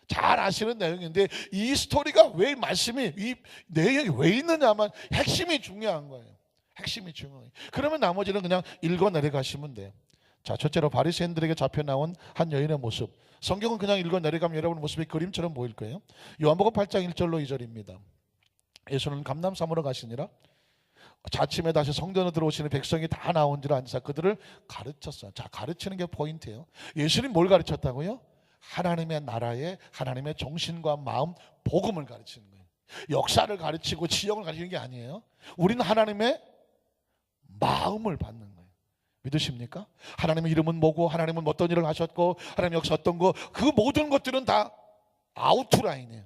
잘 아시는 내용인데 이 스토리가 왜 말씀이 이 내용이 왜 있느냐만 핵심이 중요한 거예요. 핵심이 중요해요. 그러면 나머지는 그냥 읽어 내려가시면 돼요. 자, 첫째로 바리새인들에게 잡혀 나온 한 여인의 모습. 성경은 그냥 읽어 내려가면 여러분 모습이 그림처럼 보일 거예요. 요한복음 8장 1절로 2절입니다. 예수는 감람산으로 가시니라. 자침에 다시 성전으로 들어오시는 백성이 다 나온지라 앉아 그들을 가르쳤어요. 자, 가르치는 게 포인트예요. 예수님 뭘 가르쳤다고요? 하나님의 나라의 하나님의 정신과 마음, 복음을 가르치는 거예요. 역사를 가르치고 지형을 가르치는 게 아니에요. 우리는 하나님의 마음을 받는 거예요. 믿으십니까? 하나님의 이름은 뭐고, 하나님은 어떤 일을 하셨고, 하나님 역사 어떤 거, 그 모든 것들은 다 아우트라인이에요.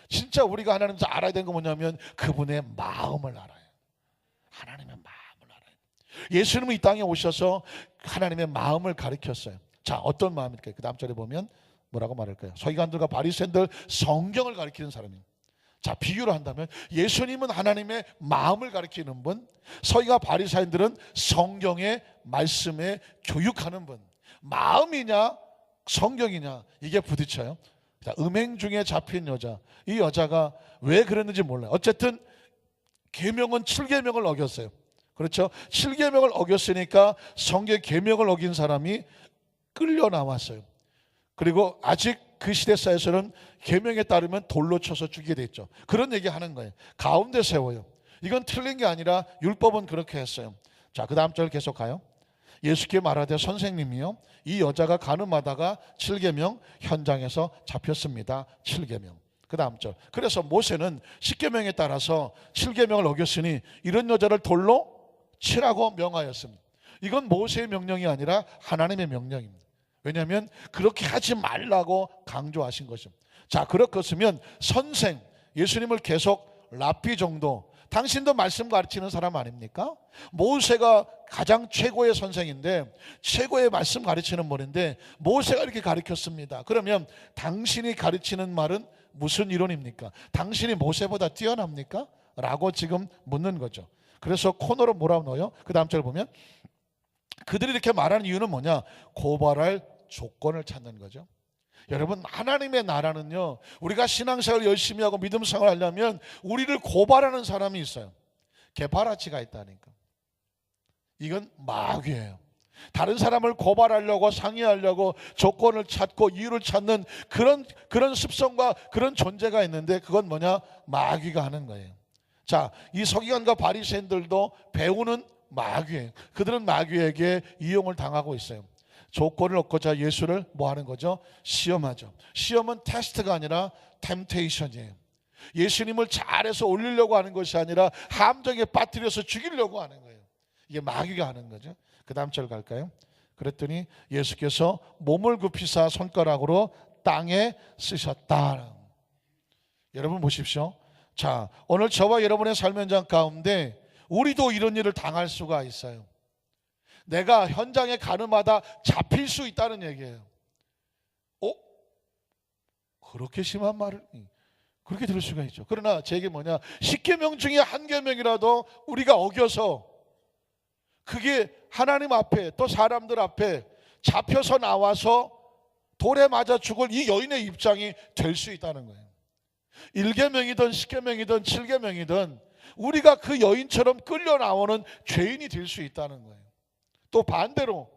진짜 우리가 하나님께서 알아야 되는 건 뭐냐면 그분의 마음을 알아요. 하나님의 마음을 알아요. 예수님은 이 땅에 오셔서 하나님의 마음을 가르쳤어요. 자, 어떤 마음일까요? 그 다음 절에 보면 뭐라고 말할까요? 서기관들과 바리새인들, 성경을 가르치는 사람이에요. 자, 비유를 한다면 예수님은 하나님의 마음을 가르치는 분, 서기관 바리새인들은 성경의 말씀에 교육하는 분. 마음이냐 성경이냐 이게 부딪혀요. 자, 음행 중에 잡힌 여자, 이 여자가 왜 그랬는지 몰라요. 어쨌든 계명은 7계명을 어겼어요. 그렇죠? 7계명을 어겼으니까 성경의 계명을 어긴 사람이 끌려 나왔어요. 그리고 아직 그 시대사에서는 계명에 따르면 돌로 쳐서 죽이게 됐죠. 그런 얘기 하는 거예요. 가운데 세워요. 이건 틀린 게 아니라 율법은 그렇게 했어요. 자, 그 다음 절 계속 가요. 예수께 말하되 선생님이요, 이 여자가 가늠하다가 7계명 현장에서 잡혔습니다. 7계명. 그 다음 절. 그래서 모세는 10계명에 따라서 7계명을 어겼으니 이런 여자를 돌로 치라고 명하였습니다. 이건 모세의 명령이 아니라 하나님의 명령입니다. 왜냐하면 그렇게 하지 말라고 강조하신 것입니다. 자, 그렇겠으면 선생, 예수님을 계속 랍비 정도, 당신도 말씀 가르치는 사람 아닙니까? 모세가 가장 최고의 선생인데 최고의 말씀 가르치는 분인데 모세가 이렇게 가르쳤습니다. 그러면 당신이 가르치는 말은 무슨 이론입니까? 당신이 모세보다 뛰어납니까? 라고 지금 묻는 거죠. 그래서 코너로 몰아넣어요. 그 다음 절 보면 그들이 이렇게 말하는 이유는 뭐냐? 고발할 조건을 찾는 거죠. 여러분, 하나님의 나라는요, 우리가 신앙생활을 열심히 하고 믿음 생활을 하려면 우리를 고발하는 사람이 있어요. 개파라치가 있다니까. 이건 마귀예요. 다른 사람을 고발하려고 상의하려고 조건을 찾고 이유를 찾는 그런 습성과 그런 존재가 있는데 그건 뭐냐? 마귀가 하는 거예요. 자, 이 서기관과 바리새인들도 배우는 마귀예요. 그들은 마귀에게 이용을 당하고 있어요. 조건을 얻고자 예수를 뭐 하는 거죠? 시험하죠. 시험은 테스트가 아니라 템테이션이에요. 예수님을 잘해서 올리려고 하는 것이 아니라 함정에 빠뜨려서 죽이려고 하는 거예요. 이게 마귀가 하는 거죠. 그 다음 절 갈까요? 그랬더니 예수께서 몸을 굽히사 손가락으로 땅에 쓰셨다. 여러분 보십시오. 자, 오늘 저와 여러분의 삶 현장 가운데 우리도 이런 일을 당할 수가 있어요. 내가 현장에 가늠하다 잡힐 수 있다는 얘기예요. 그렇게 심한 말을 그렇게 들을 수가 있죠. 그러나 제 얘기 뭐냐? 10계명 중에 한 계명이라도 우리가 어겨서 그게 하나님 앞에 또 사람들 앞에 잡혀서 나와서 돌에 맞아 죽을 이 여인의 입장이 될 수 있다는 거예요. 1계명이든 10계명이든 7계명이든 우리가 그 여인처럼 끌려 나오는 죄인이 될 수 있다는 거예요. 또 반대로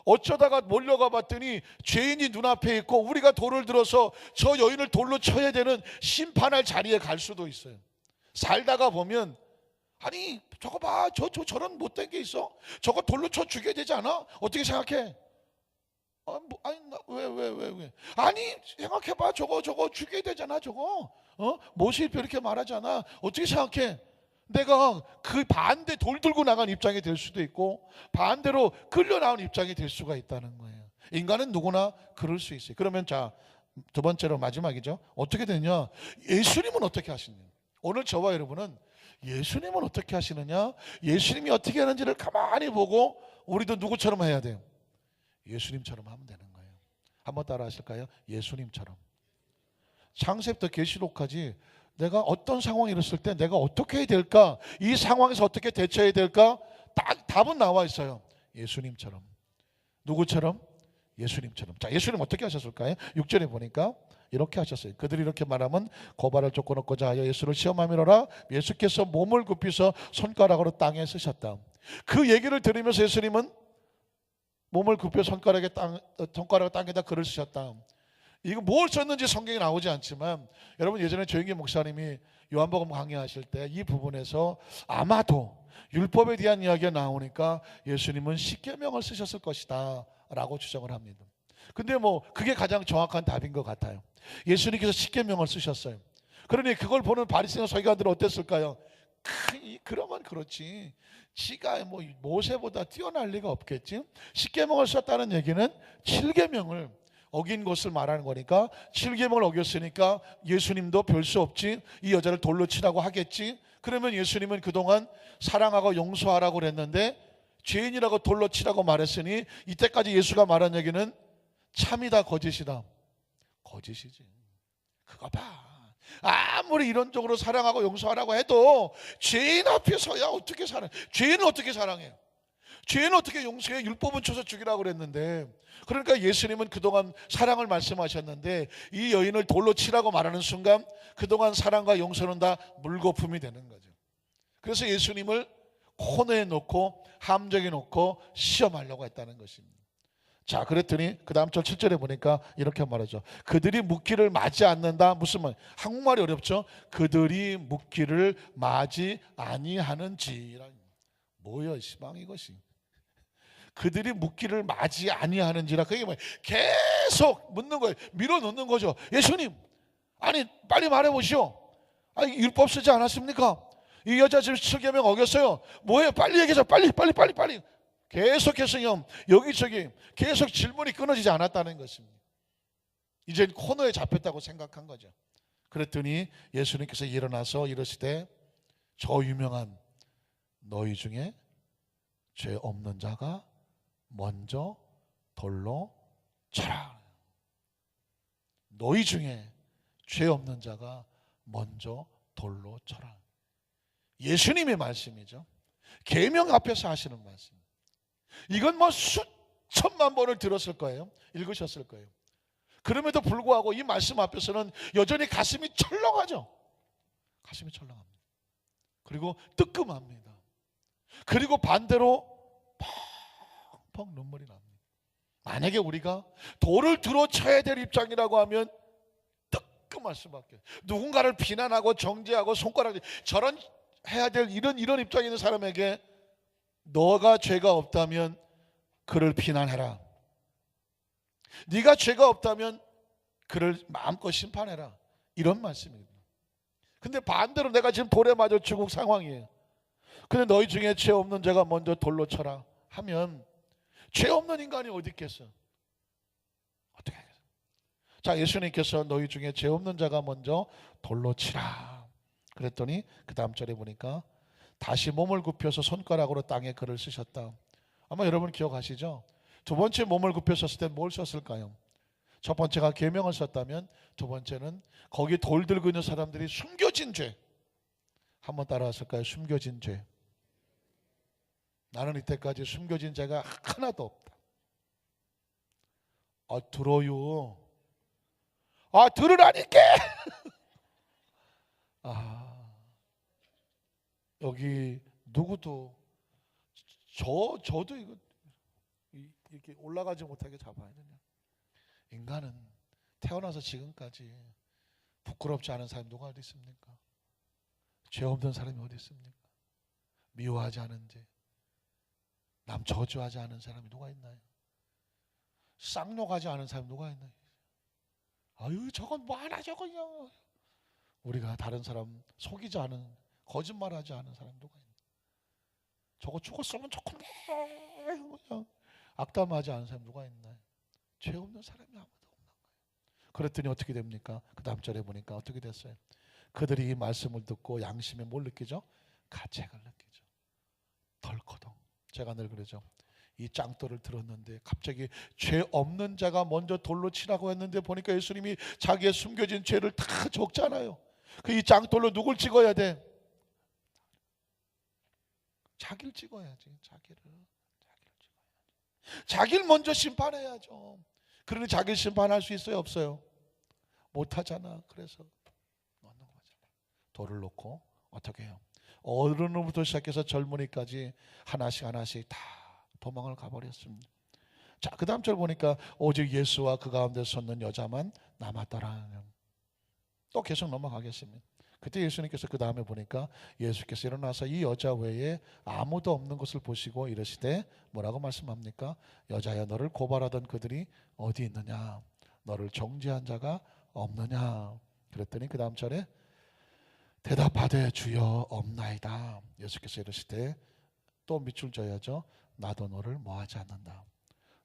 어쩌다가 몰려가 봤더니 죄인이 눈앞에 있고 우리가 돌을 들어서 저 여인을 돌로 쳐야 되는 심판할 자리에 갈 수도 있어요. 살다가 보면 아니 저거 봐, 저런 못된 게 있어. 저거 돌로 쳐 죽여야 되지 않아? 어떻게 생각해? 왜? 아니 생각해봐, 저거 죽여야 되잖아. 저거 모세일표 이렇게 말하잖아. 어떻게 생각해? 내가 그 반대 돌 들고 나간 입장이 될 수도 있고 반대로 끌려 나온 입장이 될 수가 있다는 거예요. 인간은 누구나 그럴 수 있어요. 그러면 자, 두 번째로 마지막이죠. 어떻게 되냐? 예수님은 어떻게 하시느냐? 오늘 저와 여러분은 예수님은 어떻게 하시느냐? 예수님이 어떻게 하는지를 가만히 보고 우리도 누구처럼 해야 돼요? 예수님처럼 하면 되는 거예요. 한번 따라 하실까요? 예수님처럼. 창세부터 계시록까지 내가 어떤 상황이 일었을 때 내가 어떻게 해야 될까? 이 상황에서 어떻게 대처해야 될까? 딱 답은 나와 있어요. 예수님처럼. 누구처럼? 예수님처럼. 자, 예수님 어떻게 하셨을까요? 6절에 보니까 이렇게 하셨어요. 그들이 이렇게 말하면 고발을 쫓고 얻고자 하여 예수를 시험함이로라. 예수께서 몸을 굽히서 손가락으로 땅에 쓰셨다. 그 얘기를 들으면서 예수님은 몸을 굽혀 손가락 땅에다 글을 쓰셨다. 이거 뭘 썼는지 성경에 나오지 않지만 여러분, 예전에 조영기 목사님이 요한복음 강의하실 때 이 부분에서 아마도 율법에 대한 이야기가 나오니까 예수님은 십계명을 쓰셨을 것이다 라고 추정을 합니다. 근데 뭐 그게 가장 정확한 답인 것 같아요. 예수님께서 십계명을 쓰셨어요. 그러니 그걸 보는 바리새인 서기관들은 어땠을까요? 그러면 그렇지, 지가 뭐 모세보다 뛰어날 리가 없겠지. 십계명을 썼다는 얘기는 7계명을 어긴 것을 말하는 거니까 7계명을 어겼으니까 예수님도 별 수 없지, 이 여자를 돌로 치라고 하겠지. 그러면 예수님은 그동안 사랑하고 용서하라고 그랬는데 죄인이라고 돌로 치라고 말했으니 이때까지 예수가 말한 얘기는 참이다 거짓이다? 거짓이지. 그거 봐, 아무리 이론적으로 사랑하고 용서하라고 해도 죄인 앞에서야 어떻게 사랑해? 죄인은 어떻게 사랑해요? 죄인은 어떻게 용서해? 율법은 쳐서 죽이라고 그랬는데. 그러니까 예수님은 그동안 사랑을 말씀하셨는데 이 여인을 돌로 치라고 말하는 순간 그동안 사랑과 용서는 다 물거품이 되는 거죠. 그래서 예수님을 코너에 놓고 함정에 놓고 시험하려고 했다는 것입니다. 자, 그랬더니 그 다음 절 7절에 보니까 이렇게 말하죠. 그들이 묻기를 맞지 않는다. 무슨 말? 한국말이 어렵죠. 그들이 묻기를 맞이 아니하는지라. 뭐야 시방 이것이. 그들이 묻기를 맞이 아니하는지라. 그게 뭐예요? 계속 묻는 거예요. 밀어넣는 거죠. 예수님, 아니 빨리 말해보시오. 아니 율법 쓰지 않았습니까? 이 여자 지금 7계명 어겼어요. 뭐예요? 빨리 얘기해서 빨리. 계속해서 여기저기 계속 질문이 끊어지지 않았다는 것입니다. 이젠 코너에 잡혔다고 생각한 거죠. 그랬더니 예수님께서 일어나서 이러시되 저 유명한 너희 중에 죄 없는 자가 먼저 돌로 쳐라. 너희 중에 죄 없는 자가 먼저 돌로 쳐라. 예수님의 말씀이죠. 계명 앞에서 하시는 말씀. 이건 뭐 수천만 번을 들었을 거예요. 읽으셨을 거예요. 그럼에도 불구하고 이 말씀 앞에서는 여전히 가슴이 철렁하죠. 가슴이 철렁합니다. 그리고 뜨끔합니다. 그리고 반대로 펑펑 눈물이 납니다. 만약에 우리가 돌을 들어 쳐야 될 입장이라고 하면 뜨끔할 수밖에. 누군가를 비난하고 정죄하고 손가락 저런 해야 될 이런 입장에 있는 사람에게 너가 죄가 없다면 그를 비난해라. 네가 죄가 없다면 그를 마음껏 심판해라. 이런 말씀입니다. 근데 반대로 내가 지금 돌에 맞아 죽을 상황이에요. 근데 너희 중에 죄 없는 자가 먼저 돌로 쳐라 하면 죄 없는 인간이 어디 있겠어? 어떻게 하겠어? 자, 예수님께서 너희 중에 죄 없는 자가 먼저 돌로 치라 그랬더니 그 다음 절에 보니까 다시 몸을 굽혀서 손가락으로 땅에 글을 쓰셨다. 아마 여러분 기억하시죠? 두 번째 몸을 굽혀 썼을 때 뭘 썼을까요? 첫 번째가 계명을 썼다면 두 번째는 거기 돌 들고 있는 사람들이 숨겨진 죄. 한번 따라하실까요? 숨겨진 죄. 나는 이때까지 숨겨진 죄가 하나도 없다. 들어요. 들으라니까. 여기 누구도 저도 이거 이렇게 올라가지 못하게 잡아야 되냐. 인간은 태어나서 지금까지 부끄럽지 않은 사람이 누가 어디 있습니까? 죄 없는 사람이 어디 있습니까? 미워하지 않은 죄, 남 저주하지 않은 사람이 누가 있나요? 쌍욕하지 않은 사람이 누가 있나요? 아유 저건 뭐 하나 저건요. 우리가 다른 사람 속이지 않은, 거짓말하지 않은 사람이 누가 있나요? 저거 죽었으면 좋겠네 그냥 악담하지 않은 사람이 누가 있나요? 죄 없는 사람이 아무도 없는 거예요. 그랬더니 어떻게 됩니까? 그 다음 절에 보니까 어떻게 됐어요? 그들이 이 말씀을 듣고 양심에 뭘 느끼죠? 가책을 느끼죠. 덜커덩. 제가 늘 그러죠. 이 짱돌을 들었는데 갑자기 죄 없는 자가 먼저 돌로 치라고 했는데 보니까 예수님이 자기의 숨겨진 죄를 다 적잖아요. 그 이 짱돌로 누굴 찍어야 돼? 자기를 찍어야지. 자기를 찍어야지. 자기를 먼저 심판해야죠. 그러니 자기를 심판할 수 있어요, 없어요? 못하잖아. 그래서 놓는 거잖아. 돌을 놓고 어떻게 해요? 어른으로부터 시작해서 젊은이까지 하나씩 하나씩 다 도망을 가버렸습니다. 자, 그 다음 절 보니까 오직 예수와 그 가운데 섰는 여자만 남았더라. 또 계속 넘어가겠습니다. 그때 예수님께서 그 다음에 보니까 예수께서 일어나서 이 여자 외에 아무도 없는 것을 보시고 이르시되 뭐라고 말씀합니까? 여자여, 너를 고발하던 그들이 어디 있느냐? 너를 정죄한 자가 없느냐? 그랬더니 그 다음 절에 대답하되 주여 없나이다. 예수께서 이르시되 또 밑줄 져야죠. 나도 너를 뭐하지 않는다.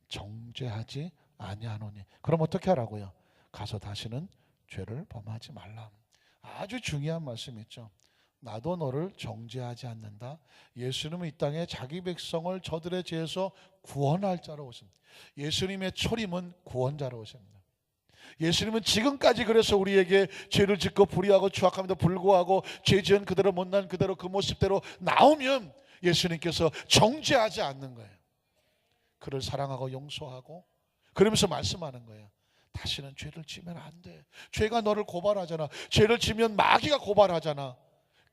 정죄하지 아니하노니. 그럼 어떻게 하라고요? 가서 다시는 죄를 범하지 말라. 아주 중요한 말씀이 있죠. 나도 너를 정죄하지 않는다. 예수님은 이 땅에 자기 백성을 저들의 죄에서 구원할 자로 오십니다. 예수님의 초림은 구원자로 오십니다. 예수님은 지금까지 그래서 우리에게 죄를 짓고 불의하고 추악함에도 불구하고 죄 지은 그대로 못난 그대로 그 모습대로 나오면 예수님께서 정죄하지 않는 거예요. 그를 사랑하고 용서하고 그러면서 말씀하는 거예요. 다시는 죄를 지면 안 돼. 죄가 너를 고발하잖아. 죄를 지면 마귀가 고발하잖아.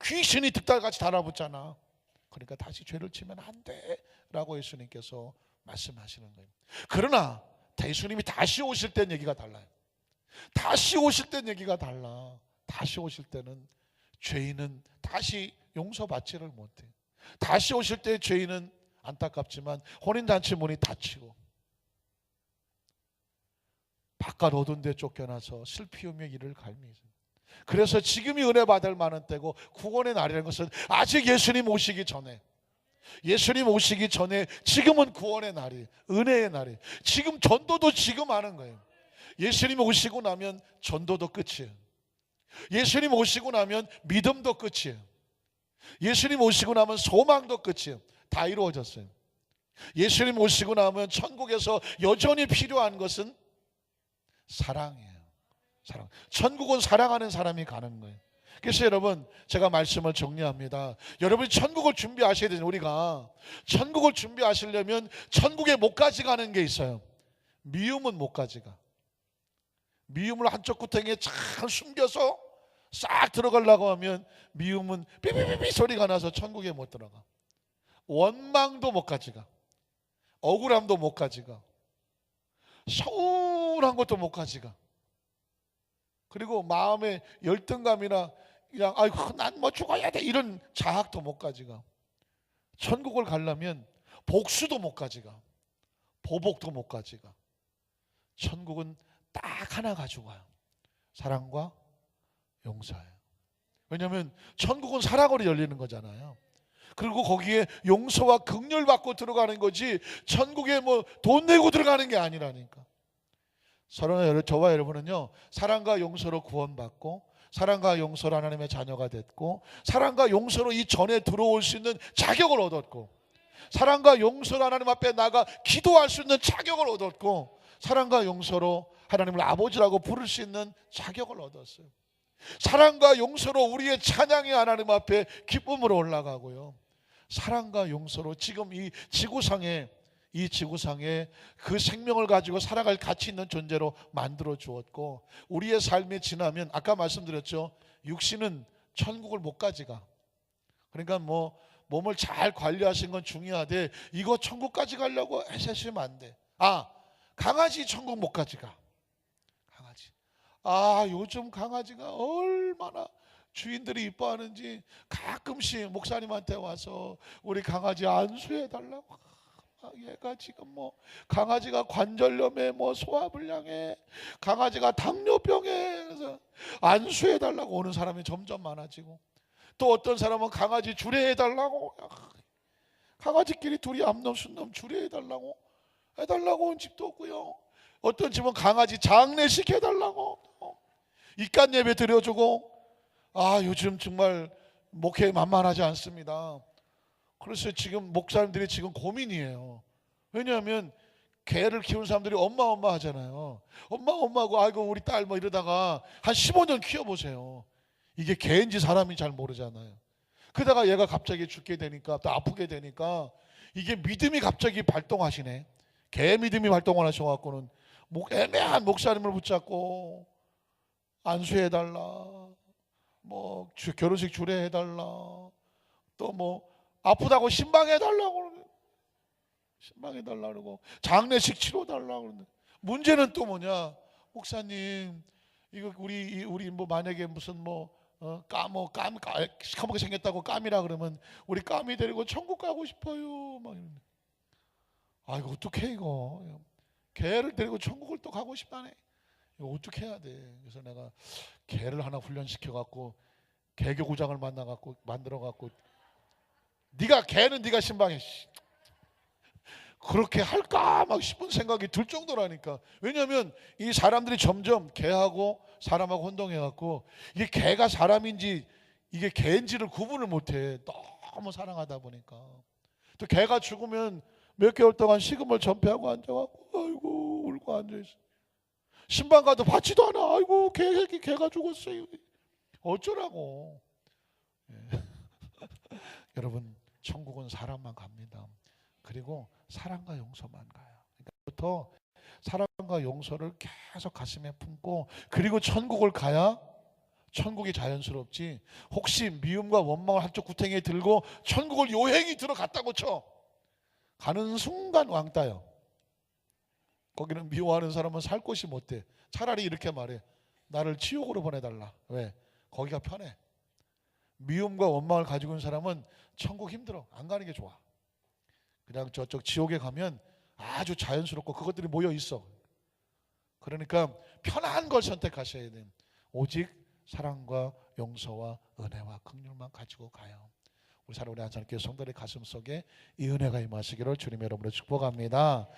귀신이 득달같이 달아붙잖아. 그러니까 다시 죄를 지면 안 돼 라고 예수님께서 말씀하시는 거예요. 그러나 예수님이 다시 오실 땐 얘기가 달라요. 다시 오실 땐 얘기가 달라. 다시 오실 때는 죄인은 다시 용서받지를 못해. 다시 오실 때 죄인은 안타깝지만 혼인잔치 문이 닫히고 바깥 어두운 데 쫓겨나서 슬피우며 이를 갈미죠. 그래서 지금이 은혜 받을 만한 때고 구원의 날이라는 것은 아직 예수님 오시기 전에, 예수님 오시기 전에 지금은 구원의 날이, 은혜의 날이. 지금 전도도 지금 하는 거예요. 예수님 오시고 나면 전도도 끝이에요. 예수님 오시고 나면 믿음도 끝이에요. 예수님 오시고 나면 소망도 끝이에요. 다 이루어졌어요. 예수님 오시고 나면 천국에서 여전히 필요한 것은 사랑이에요. 사랑. 천국은 사랑하는 사람이 가는 거예요. 그래서 여러분, 제가 말씀을 정리합니다. 여러분이 천국을 준비하셔야 되는, 우리가 천국을 준비하시려면 천국에 못까지 가는 게 있어요. 미움은 못까지 가. 미움을 한쪽 구덩이에 잘 숨겨서 싹 들어가려고 하면 미움은 삐삐삐삐 소리가 나서 천국에 못 들어가. 원망도 못 가져가. 억울함도 못 가져가. 서운한 것도 못 가져가. 그리고 마음의 열등감이나 그냥 아이고 난 뭐 죽어야 돼 이런 자학도 못 가져가. 천국을 가려면 복수도 못 가져가. 보복도 못 가져가. 천국은 딱 하나 가지고 가요. 사랑과 용서예요. 왜냐하면 천국은 사랑으로 열리는 거잖아요. 그리고 거기에 용서와 긍휼 받고 들어가는 거지 천국에 뭐 돈 내고 들어가는 게 아니라니까. 저와 여러분은요, 사랑과 용서로 구원받고 사랑과 용서로 하나님의 자녀가 됐고 사랑과 용서로 이 전에 들어올 수 있는 자격을 얻었고 사랑과 용서로 하나님 앞에 나가 기도할 수 있는 자격을 얻었고 사랑과 용서로 하나님을 아버지라고 부를 수 있는 자격을 얻었어요. 사랑과 용서로 우리의 찬양이 하나님 앞에 기쁨으로 올라가고요, 사랑과 용서로 지금 이 지구상에 그 생명을 가지고 살아갈 가치 있는 존재로 만들어 주었고, 우리의 삶이 지나면 아까 말씀드렸죠, 육신은 천국을 못 가져가. 그러니까 뭐 몸을 잘 관리하신 건 중요하되 이거 천국까지 가려고 애쓰시면 안 돼. 강아지 천국 못 가져가. 강아지. 요즘 강아지가 얼마나 주인들이 이뻐하는지 가끔씩 목사님한테 와서 우리 강아지 안수해 달라고. 얘가 지금 뭐 강아지가 관절염에 뭐 소화불량에 강아지가 당뇨병에 그래서 안수해 달라고 오는 사람이 점점 많아지고, 또 어떤 사람은 강아지 주례해 달라고, 강아지끼리 둘이 암놈 순놈 주례해 달라고 해달라고 온 집도 없고요. 어떤 집은 강아지 장례식 해달라고 입간 예배 드려주고. 요즘 정말 목회 만만하지 않습니다. 그래서 지금 목사님들이 지금 고민이에요. 왜냐하면 개를 키우는 사람들이 엄마 하잖아요. 엄마하고 아이고 우리 딸 뭐 이러다가 한 15년 키워보세요. 이게 개인지 사람인지 잘 모르잖아요. 그러다가 얘가 갑자기 죽게 되니까 또 아프게 되니까 이게 믿음이 갑자기 발동하시네. 개 믿음이 활동을 하셔갖고는 애매한 목사님을 붙잡고 안수해달라, 뭐 결혼식 주례해달라, 또 뭐 아프다고 신방해달라고 그러네. 신방해달라 그러고 장례식 치러달라 그러는데, 문제는 또 뭐냐? 목사님, 이거 우리 뭐 만약에 무슨 시커멓게 생겼다고 까미라 그러면 우리 까미 데리고 천국 가고 싶어요. 막 이러는데, 아 이거 어떻게 이거 개를 데리고 천국을 또 가고 싶다네. 이거 어떻게 해야 돼? 그래서 내가 개를 하나 훈련시켜 갖고 개교구장을 만들어 갖고 개는 네가 신방해. 그렇게 할까 막 싶은 생각이 들 정도라니까. 왜냐하면 이 사람들이 점점 개하고 사람하고 혼동해 갖고 이게 개가 사람인지 이게 개인지를 구분을 못해. 너무 사랑하다 보니까. 또 개가 죽으면 몇 개월 동안 식음을 전폐하고 앉아갖고 아이고 울고 앉아있어. 신방 가도 받지도 않아. 아이고 개가 죽었어요. 어쩌라고. 예. 여러분, 천국은 사람만 갑니다. 그리고 사랑과 용서만 가요. 그러니까 사랑과 용서를 계속 가슴에 품고, 그리고 천국을 가야 천국이 자연스럽지. 혹시 미움과 원망을 한쪽 구탱이에 들고 천국을 요행이 들어갔다고 쳐, 가는 순간 왕따요. 거기는 미워하는 사람은 살 곳이 못 돼. 차라리 이렇게 말해. 나를 지옥으로 보내달라. 왜? 거기가 편해. 미움과 원망을 가지고 있는 사람은 천국 힘들어. 안 가는 게 좋아. 그냥 저쪽 지옥에 가면 아주 자연스럽고 그것들이 모여 있어. 그러니까 편한 걸 선택하셔야 돼. 오직 사랑과 용서와 은혜와 긍휼만 가지고 가요. 우리 사랑하는 한산교회 성도의 가슴 속에 이 은혜가 임하시기를 주님 여러분으로 축복합니다.